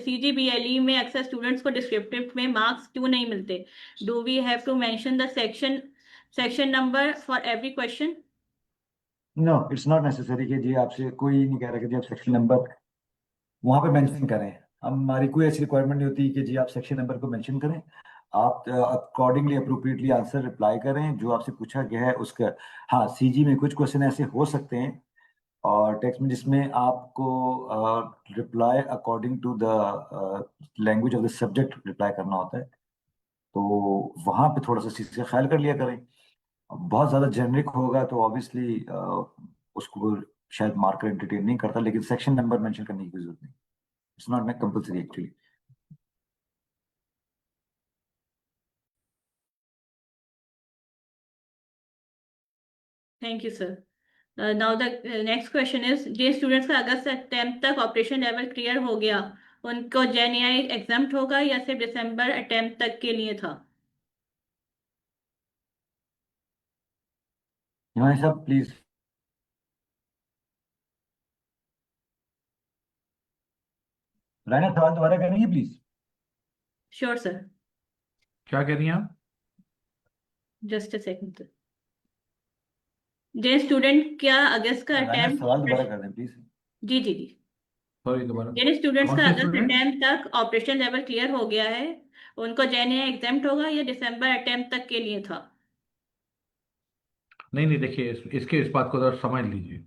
[SPEAKER 2] CGBLE में अक्सर स्टूडेंट्स को डिस्क्रिप्टिव में मार्क्स क्यों नहीं मिलते? Do we have to mention the section number for every question?
[SPEAKER 1] No, it's not necessary कि जी आपसे कोई नहीं कह रहा कि जी आप सेक्शन नंबर वहां पे मेंशन करें। हमारी कोई ऐसी रिक्वायरमेंट नहीं होती कि जी आप सेक्शन नंबर को मेंशन करें। आप अकॉर्डिंगली अप्रोप्रिएटली आंसर रिप्लाई करें जो आपसे पूछा गया है उसका। हाँ, सीजी में कुछ क्वेश्चन ऐसे हो सकते हैं और टेक्स्ट में जिसमें आपको reply according to the language of the subject reply करना होता है। तो वहां पे थोड़ा सा चीज का ख्याल कर लिया करें। बहुत ज्यादा जेनरिक होगा तो ऑब्वियसली उसको शायद मार्कर एंटरटेन नहीं करता, लेकिन सेक्शन नंबर मेंशन करने की कोई जरूरत नहीं। It's not compulsory actually.
[SPEAKER 2] Thank you, sir. Now the next question is जिन स्टूडेंट्स का अगस्त से 10th तक ऑपरेशन लेवल क्लियर हो गया उनको जेन आई एग्जाम्प्ट होगा या सिर्फ दिसंबर अटेम्प्ट तक के लिए था?
[SPEAKER 1] हिमांशु साहब प्लीज। रायना सवाल दोबारा करेंगे प्लीज।
[SPEAKER 2] श्योर सर,
[SPEAKER 3] क्या कह रही हैं आप?
[SPEAKER 2] Just a second. जिन स्टूडेंट क्या अगस्त का
[SPEAKER 1] रायना सवाल दोबारा
[SPEAKER 2] अटेम्प्ट,
[SPEAKER 1] कर दें प्लीज।
[SPEAKER 2] जी जी जी,
[SPEAKER 3] सॉरी, दोबारा।
[SPEAKER 2] जिन स्टूडेंट्स
[SPEAKER 3] कौन
[SPEAKER 2] का
[SPEAKER 3] से
[SPEAKER 2] अगस्त से
[SPEAKER 3] स्टूडेंट्स?
[SPEAKER 2] 10th तक ऑपरेशन लेवल क्लियर हो गया है उनको जेन आई एग्जाम्प्ट होगा या दिसंबर अटेम्प्ट तक के लिए था?
[SPEAKER 3] नहीं नहीं, देखिए इसके इस बात को जरा समझ लीजिए।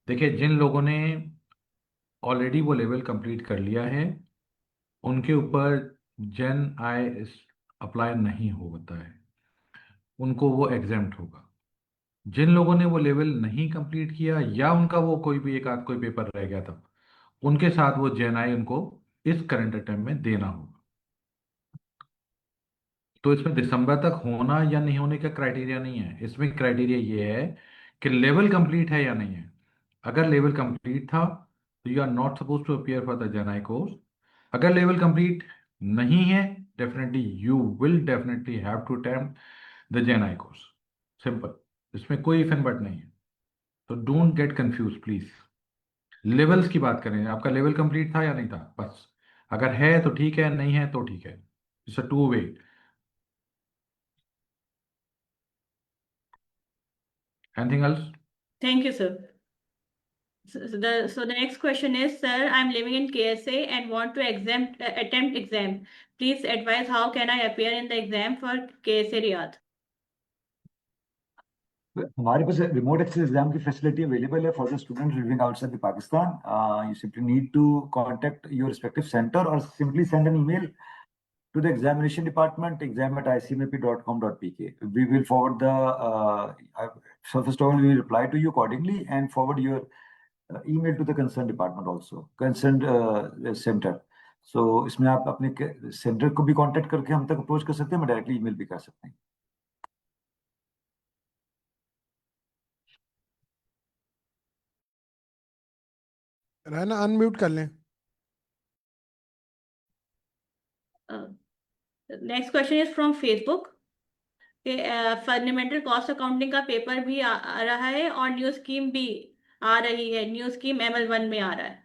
[SPEAKER 3] देखिए जिन लोगों ने ऑलरेडी वो लेवल कंप्लीट कर लिया है उनके ऊपर जेन आई अप्लाई नहीं होता है, उनको वो एग्जाम्प्ट होगा। जिन लोगों ने वो लेवल नहीं कंप्लीट किया या उनका वो कोई भी एक आध कोई पेपर रह गया था, उनके साथ वो जेन आई उनको इस करंट अटेम्प्ट में देना होगा। तो इसमें दिसंबर तक होना या नहीं होने का क्राइटेरिया नहीं है, इसमें क्राइटेरिया ये है कि लेवल कंप्लीट है या नहीं है। अगर लेवल कंप्लीट था तो you are not suppose to appear for the GenAI course. अगर लेवल कंप्लीट नहीं है, definitely you will definitely have to attempt the GenAI course. Simple, इसमें कोई इफ एंड बट नहीं है। तो don't get confuse please. Levels की बात करें, आपका लेवल कंप्लीट था या नहीं था, बस। अगर है तो ठीक है, नहीं है तो ठीक है। It's a two way. Anything else?
[SPEAKER 2] Thank you sir. So the next question is, sir, I'm living in KSA and want to attempt exam. Please advise how can I appear in the exam for KSA Riyadh?
[SPEAKER 1] हमारे पास remote access exam की facility available है for the student living outside the Pakistan. You simply need to contact your respective centre और simply send an email to the examination department, exam@icmap.com.pk. We will forward the, so first of all, we will reply to you accordingly and forward your email to the concerned department also, concerned center. So इसमें आप अपने centre को भी contact करके हम तक approach कर सकते हैं, डायरेक्टली ईमेल भी कर सकते हैं।
[SPEAKER 5] रहना अनम्यूट कर लें।
[SPEAKER 2] Next question is from Facebook. Fundamental cost accounting का पेपर भी आ रहा है और न्यू स्कीम भी आ रही है, न्यू स्कीम ML1 में आ रहा है।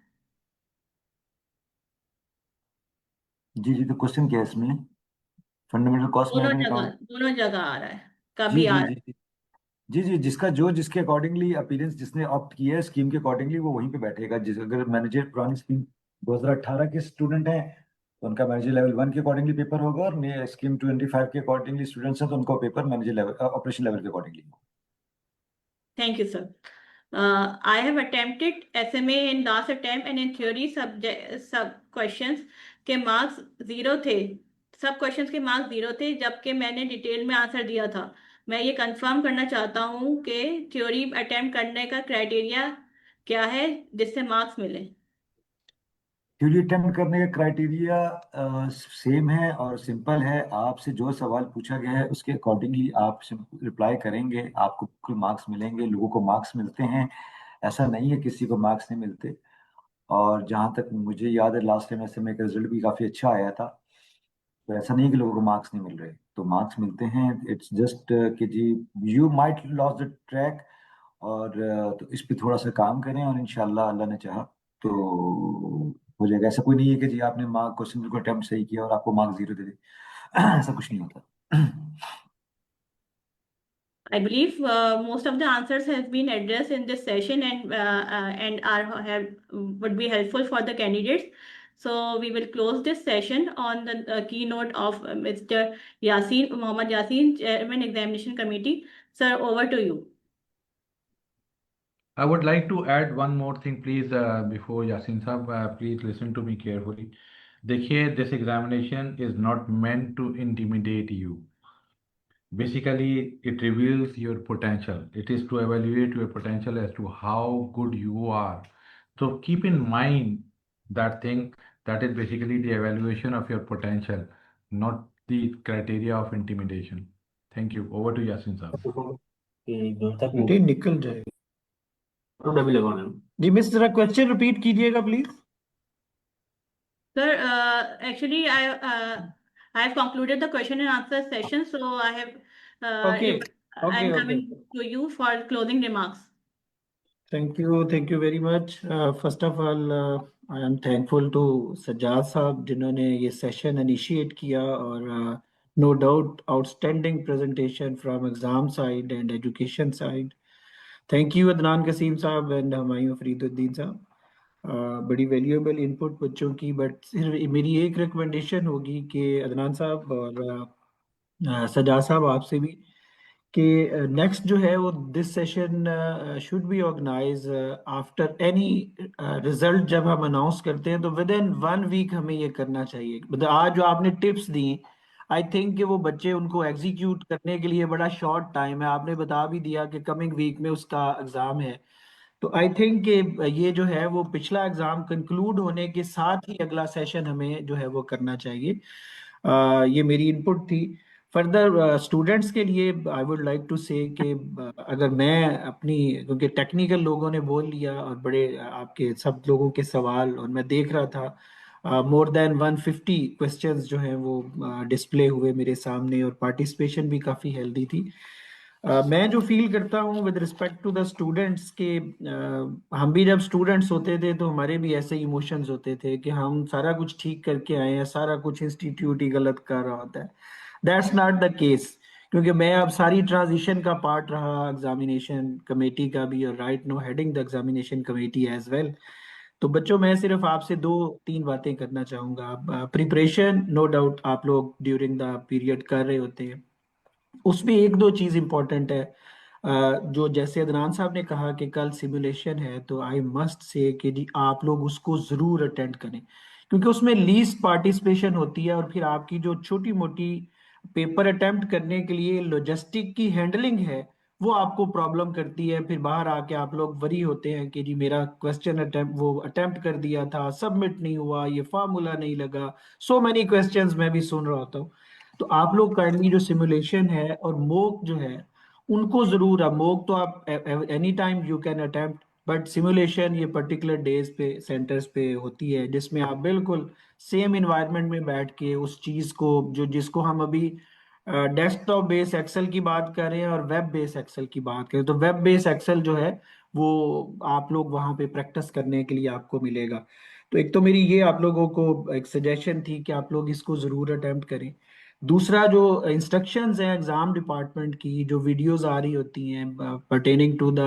[SPEAKER 1] जी जी, तो क्वेश्चन क्या है इसमें? फंडामेंटल कॉस्ट मैनेजमेंट अकाउंट
[SPEAKER 2] दोनों जगह आ रहा है,
[SPEAKER 1] जी
[SPEAKER 2] कभी आ
[SPEAKER 1] जी
[SPEAKER 2] रहा
[SPEAKER 1] जी
[SPEAKER 2] है।
[SPEAKER 1] जी जी जी, जिसके अकॉर्डिंगली अपीयरेंस जिसने ऑप्ट किया है स्कीम के अकॉर्डिंगली वो वहीं पे बैठेगा। जिस अगर मैनेजर पुरानी स्कीम 2018 के स्टूडेंट हैं तो उनका मैनेजर लेवल 1 के अकॉर्डिंगली पेपर होगा, और नए स्कीम 25 के अकॉर्डिंगली स्टूडेंट्स हैं तो उनका paper manager level operation level के accordingly.
[SPEAKER 2] Thank you, sir. I have attempted SMA in last attempt and in theory सब questions के मार्क्स 0 थे, सब क्वेश्चंस के मार्क्स 0 थे जबकि मैंने डिटेल में आंसर दिया था। मैं ये कंफर्म करना चाहता हूँ कि थ्योरी अटेम्प्ट करने का क्राइटेरिया क्या है जिससे मार्क्स मिले।
[SPEAKER 1] थ्योरी अटेम्प्ट करने का क्राइटेरिया सेम है और सिंपल है। आपसे जो सवाल पूछा गया है उसके अकॉर्डिंगली आप रिप्लाई करेंगे, आपको बिल्कुल मार्क्स मिलेंगे। लोगों को मार्क्स मिलते हैं, ऐसा नहीं है किसी को मार्क्स नहीं मिलते। और जहाँ तक मुझे याद है लास्ट टाइम ऐसे मेरा रिजल्ट भी काफ़ी अच्छा आया था। तो ऐसा नहीं है कि लोगों को मार्क्स नहीं मिल रहे, तो मार्क्स मिलते हैं। इट्स जस्ट कि जी you might lose the track, और तो इस पे थोड़ा सा काम करें और इंशाल्लाह अल्लाह ने चाहा तो हो जाएगा। ऐसा कोई नहीं है कि जी आपने मार्क क्वेश्चन को अटेम्प्ट सही किया और आपको मार्क 0 दे दे। ऐसा कुछ नहीं होता।
[SPEAKER 2] I believe most of the answers have been addressed in this session and are have would be helpful for the candidates. So we will close this session on the keynote of Mr. Yasin Mohammad Yasin, Chairman Examination Committee. Sir, over to you.
[SPEAKER 3] I would like to add one more thing, please, before Yasin Sahab, please listen to me carefully. देखिए, this examination is not meant to intimidate you. Basically, it reveals your potential. It is to evaluate your potential as to how good you are. So keep in mind that thing, that is basically the evaluation of your potential, not the criteria of intimidation. Thank you. Over to Yasin Sahab.
[SPEAKER 4] बेटे निकल जाएगा। जी miss, जरा question repeat कीजिएगा please.
[SPEAKER 2] Sir, actually, I have concluded the question and answer session, so I have
[SPEAKER 4] Okay.
[SPEAKER 2] I am
[SPEAKER 4] Okay.
[SPEAKER 2] coming to you for closing remarks.
[SPEAKER 4] Thank you very much. First of all, I am thankful to Sajjad साहब जिन्होंने ये session initiate किया, और no doubt outstanding presentation from exam side and education side. Thank you Adnan कसीम साहब and Humayun Fariduddin साहब। बड़ी valuable input बच्चों की, बट सिर्फ मेरी एक रिकमेंडेशन होगी कि अदनान साहब और सज्जाद साहब आपसे भी, कि नेक्स्ट जो है वो this session should be organize after any result. जब हम अनाउंस करते हैं तो विद इन 1 वीक हमें ये करना चाहिए। मतलब आज जो आपने टिप्स दी, आई थिंक कि वो बच्चे उनको एग्जीक्यूट करने के लिए बड़ा शॉर्ट टाइम है। आपने बता भी दिया कि कमिंग वीक में उसका एग्जाम है, तो आई थिंक कि ये जो है वो पिछला एग्जाम कंक्लूड होने के साथ ही अगला सेशन हमें जो है वो करना चाहिए। ये मेरी इनपुट थी। फर्दर स्टूडेंट्स के लिए आई वुड लाइक टू से कि अगर मैं अपनी, क्योंकि टेक्निकल लोगों ने बोल लिया और बड़े आपके सब लोगों के सवाल, और मैं देख रहा था मोर देन 150 क्वेश्चंस जो हैं वो डिस्प्ले हुए मेरे सामने, और पार्टिसिपेशन भी काफ़ी हेल्दी थी। मैं जो फील करता हूँ with respect to the students के, हम भी जब स्टूडेंट्स होते थे तो हमारे भी ऐसे इमोशंस होते थे कि हम सारा कुछ ठीक करके आए हैं, सारा कुछ इंस्टीट्यूट ही गलत कर रहा होता है। दैट्स नॉट द केस, क्योंकि मैं अब सारी ट्रांजिशन का पार्ट रहा एग्जामिनेशन कमेटी का भी, और right now heading the examination committee as well. तो बच्चों, मैं सिर्फ आपसे 2-3 बातें करना चाहूँगा। प्रिपरेशन नो डाउट आप लोग ड्यूरिंग द पीरियड कर रहे होते हैं, उसमें 1-2 चीज इंपॉर्टेंट है। जो जैसे अदनान साहब ने कहा कि कल सिमुलेशन है, तो आई मस्ट से कि जी आप लोग उसको जरूर अटेंड करें, क्योंकि उसमें लीस्ट पार्टिसिपेशन होती है, और फिर आपकी जो छोटी मोटी पेपर अटेम्प्ट करने के लिए लॉजिस्टिक की हैंडलिंग है वो आपको प्रॉब्लम करती है। फिर बाहर आके आप लोग वरी होते हैं कि जी मेरा क्वेश्चन अटेम्प्ट वो अटेम्प्ट कर दिया था, सबमिट नहीं हुआ, ये फार्मूला नहीं लगा, सो मैनी क्वेश्चंस मैं भी सुन रहा होता हूँ। तो आप लोग काइंडली जो सिमुलेशन है और मोक जो है उनको जरूर, अब मोक तो आप any time you can attempt, but simulation ये पर्टिकुलर डेज पे सेंटर्स पे होती है, जिसमें आप बिल्कुल सेम इन्वायरमेंट में बैठ के उस चीज को, जो जिसको हम अभी डेस्कटॉप बेस एक्सेल की बात कर रहे हैं और वेब बेस एक्सेल की बात करें, तो वेब बेस एक्सेल जो है वो आप लोग वहां पे प्रैक्टिस करने के लिए आपको मिलेगा। तो एक तो मेरी ये आप लोगों को एक सजेशन थी कि आप लोग इसको जरूर अटेम्प्ट करें। दूसरा, जो इंस्ट्रक्शंस हैं एग्जाम डिपार्टमेंट की, जो वीडियोस आ रही होती हैं pertaining to the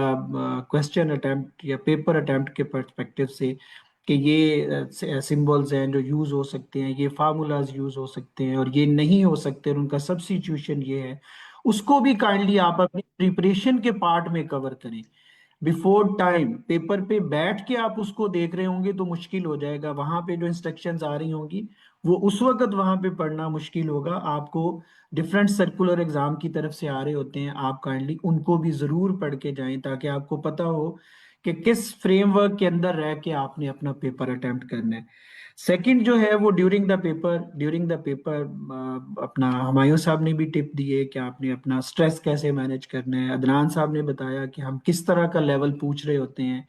[SPEAKER 4] question attempt या पेपर अटेम्प्ट के पर्सपेक्टिव से, कि ये सिंबल्स हैं जो यूज हो सकते हैं, ये फार्मूलाज यूज हो सकते हैं और ये नहीं हो सकते, और उनका सब्स्टिट्यूशन ये है, उसको भी काइंडली आप अपनी प्रिपरेशन के पार्ट में कवर करें। बिफोर टाइम पेपर पे बैठ के आप उसको देख रहे होंगे तो मुश्किल हो जाएगा। वहां पे जो इंस्ट्रक्शंस आ रही होंगी वो उस वक्त वहां पे पढ़ना मुश्किल होगा आपको। डिफरेंट सर्कुलर एग्जाम की तरफ से आ रहे होते हैं, आप काइंडली उनको भी जरूर पढ़ के जाएं ताकि आपको पता हो कि किस फ्रेमवर्क के अंदर रह के आपने अपना पेपर अटेम्प्ट करना है। सेकंड जो है वो ड्यूरिंग द पेपर अपना हुमायूं साहब ने भी टिप दी है कि आपने अपना स्ट्रेस कैसे मैनेज करना है। अदनान साहब ने बताया कि हम किस तरह का लेवल पूछ रहे होते हैं,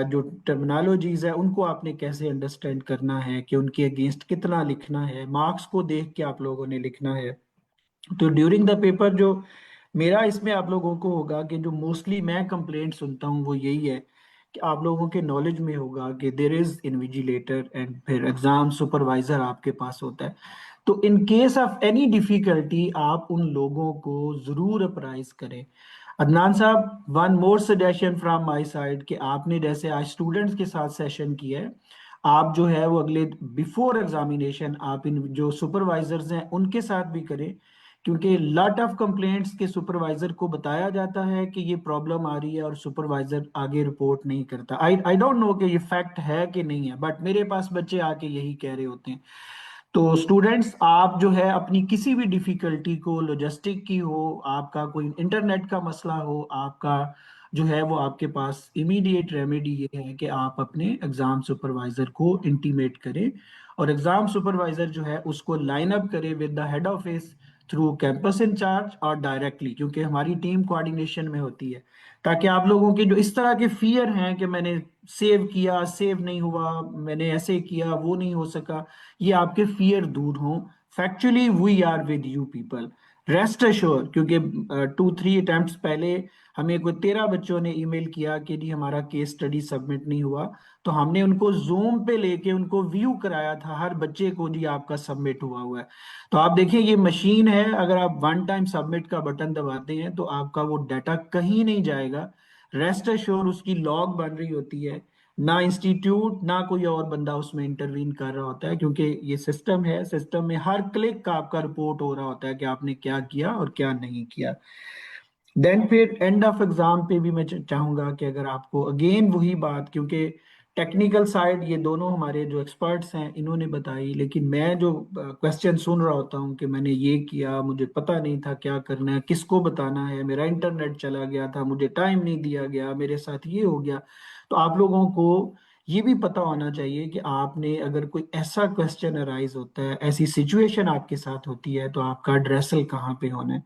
[SPEAKER 4] जो टर्मिनोलॉजीज है उनको आपने कैसे अंडरस्टैंड करना है कि उनके अगेंस्ट कितना लिखना है, मार्क्स को देख के आप लोगों ने लिखना है। तो ड्यूरिंग द पेपर जो मेरा इसमें आप लोगों को होगा कि जो मोस्टली मैं कंप्लेंट सुनता हूँ वो यही है कि आप लोगों के नॉलेज में होगा कि देर इज इन्विजिलेटर एंड फिर एग्जाम सुपरवाइजर आपके पास होता है। तो in case of any difficulty आप उन लोगों को जरूर अप्राइज करें। अदनान साहब, one more suggestion from my side कि आपने जैसे आज स्टूडेंट्स के साथ सेशन किया है, आप जो है वो अगले बिफोर एग्जामिनेशन आप इन जो सुपरवाइजर्स हैं उनके साथ भी करें, क्योंकि लॉट ऑफ कंप्लेंट्स के सुपरवाइजर को बताया जाता है कि ये प्रॉब्लम आ रही है और सुपरवाइजर आगे रिपोर्ट नहीं करता। आई डोंट नो कि ये फैक्ट है कि नहीं है, बट मेरे पास बच्चे आके यही कह रहे होते हैं। तो स्टूडेंट्स, आप जो है अपनी किसी भी डिफिकल्टी को, लॉजिस्टिक की हो, आपका कोई इंटरनेट का मसला हो, आपका जो है वो आपके पास इमीडिएट रेमेडी ये है कि आप अपने एग्जाम सुपरवाइजर को इंटीमेट करें और एग्जाम सुपरवाइजर जो है उसको लाइन अप करे with the head office through campus incharge और डायरेक्टली, क्योंकि हमारी टीम कोऑर्डिनेशन में होती है, ताकि आप लोगों के जो इस तरह के फियर हैं कि मैंने सेव किया, सेव नहीं हुआ, मैंने ऐसे किया, वो नहीं हो सका, ये आपके फियर दूर हों। Factually we are with you people, rest assure. क्योंकि 2-3 अटेम्प्ट्स पहले हमें कोई 13 बच्चों ने ईमेल किया कि जी हमारा केस स्टडी सबमिट नहीं हुआ, तो हमने उनको जूम पे लेके उनको व्यू कराया था हर बच्चे को, जी आपका सबमिट हुआ है। तो आप देखिए ये मशीन है, अगर आप वन टाइम सबमिट का बटन दबाते हैं तो आपका वो डाटा कहीं नहीं जाएगा। रेस्ट अश्योर उसकी लॉग बन रही होती है, ना इंस्टीट्यूट ना कोई और बंदा उसमें इंटरवीन कर रहा होता है, क्योंकि ये सिस्टम है, सिस्टम में हर क्लिक का आपका रिपोर्ट हो रहा होता है कि आपने क्या किया और क्या नहीं किया। देन फिर एंड ऑफ एग्जाम पे भी मैं चाहूंगा कि अगर आपको अगेन वही बात, क्योंकि टेक्निकल साइड ये दोनों हमारे जो एक्सपर्ट्स हैं इन्होंने बताई, लेकिन मैं जो क्वेश्चन सुन रहा होता हूँ कि मैंने ये किया, मुझे पता नहीं था क्या करना है, किसको बताना है, मेरा इंटरनेट चला गया था, मुझे टाइम नहीं दिया गया, मेरे साथ ये हो गया। तो आप लोगों को ये भी पता होना चाहिए कि आपने अगर कोई ऐसा क्वेश्चन अराइज होता है, ऐसी सिचुएशन आपके साथ होती है, तो आपका ड्रेसल कहाँ पे होना है।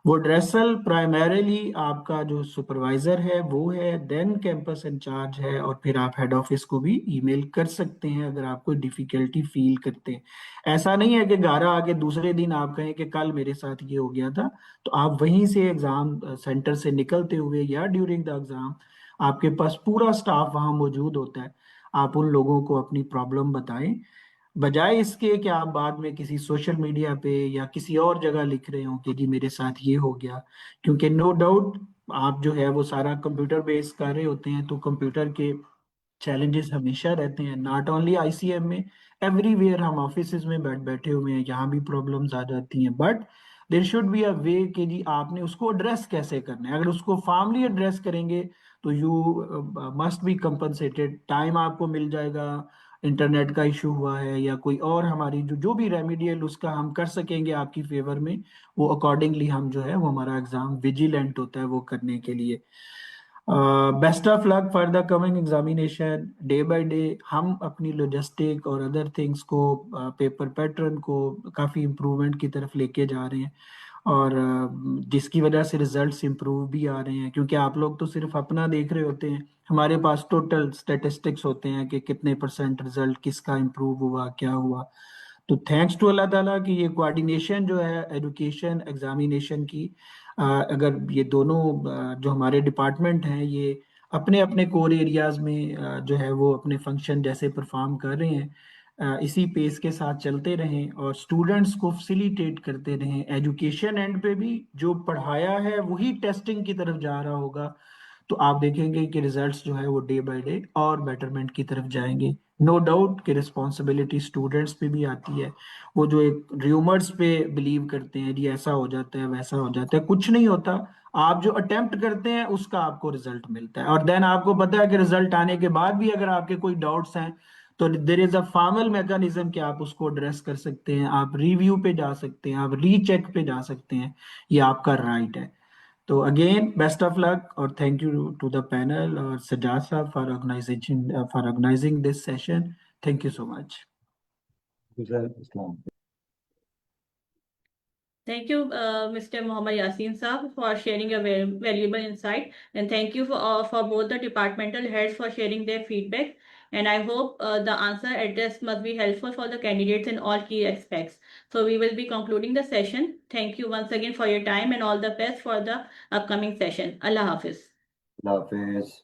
[SPEAKER 4] वो ड्रेसल प्राइमरीली आपका जो सुपरवाइजर है वो है, देन कैंपस इंचार्ज है, और फिर आप हेड ऑफिस को भी ईमेल कर सकते हैं अगर आप कोई डिफिकल्टी फील करते हैं। ऐसा नहीं है कि घर आके दूसरे दिन आप कहें कि कल मेरे साथ ये हो गया था। तो आप वहीं से एग्जाम सेंटर से निकलते हुए या ड्यूरिंग द एग्जाम आपके पास पूरा स्टाफ वहां मौजूद होता है, आप उन लोगों को अपनी प्रॉब्लम बताएं, बजाय इसके कि आप बाद में किसी सोशल मीडिया पे या किसी और जगह लिख रहे हो कि जी मेरे साथ ये हो गया। क्योंकि नो डाउट आप जो है वो सारा कंप्यूटर बेस कर रहे होते हैं, तो कंप्यूटर के चैलेंजेस हमेशा रहते हैं, नॉट ओनली आईसीएम में, एवरीवेयर हम ऑफिस में बैठे हुए हैं, यहाँ भी प्रॉब्लम्स आ जाती हैं। But there should be a way कि जी आपने उसको एड्रेस कैसे करना है। अगर उसको फॉर्मली एड्रेस करेंगे तो you must be compensated, time आपको मिल जाएगा, इंटरनेट का इशू हुआ है या कोई और हमारी जो जो भी रेमेडियल उसका हम कर सकेंगे आपकी फेवर में, वो अकॉर्डिंगली हम जो है वो हमारा एग्जाम विजिलेंट होता है वो करने के लिए। Best of luck for the coming examination. Day by day हम अपनी लॉजिस्टिक और अदर थिंग्स को, पेपर पैटर्न को काफ़ी इम्प्रूवमेंट की तरफ लेके जा रहे हैं, और जिसकी वजह से रिजल्ट्स इम्प्रूव भी आ रहे हैं। क्योंकि आप लोग तो सिर्फ अपना देख रहे होते हैं, हमारे पास टोटल स्टेटिस्टिक्स होते हैं कि कितने परसेंट रिजल्ट किसका इम्प्रूव हुआ, क्या हुआ। तो थैंक्स टू अल्लाह ताला कि ये कोऑर्डिनेशन जो है एजुकेशन एग्जामिनेशन की, अगर ये दोनों जो हमारे डिपार्टमेंट हैं ये अपने अपने कोर एरियाज में जो है वो अपने फंक्शन जैसे परफॉर्म कर रहे हैं, इसी पेस के साथ चलते रहें और स्टूडेंट्स को फैसिलिटेट करते रहें। एजुकेशन एंड पे भी जो पढ़ाया है वही टेस्टिंग की तरफ जा रहा होगा, तो आप देखेंगे कि रिजल्ट्स जो है वो डे बाय डे और बेटरमेंट की तरफ जाएंगे। नो डाउट कि रिस्पॉन्सिबिलिटी स्टूडेंट्स पे भी आती है। वो जो एक र्यूमर्स पे बिलीव करते हैं जी ऐसा हो जाता है वैसा हो जाता है, कुछ नहीं होता। आप जो अटेम्प्ट करते हैं उसका आपको रिजल्ट मिलता है, और देन आपको पता है कि रिजल्ट आने के बाद भी अगर आपके कोई डाउट्स हैं तो there is a formal mechanism कि आप उसको एड्रेस कर सकते हैं, आप रिव्यू पे जा सकते हैं, आप रीचेक पे जा सकते हैं, ये आपका राइट है। तो अगेन बेस्ट ऑफ लक और thank you to the panel और सजाद साहब for organising this session. Thank you so much.
[SPEAKER 2] Thank you, Mr. Muhammad Yasin Saab, for sharing your valuable insight, and thank you for both the departmental heads for sharing their feedback. And I hope the answer addressed must be helpful for the candidates in all key aspects. So we will be concluding the session. Thank you once again for your time and all the best for the upcoming session. Allah Hafiz.
[SPEAKER 1] Allah Hafiz.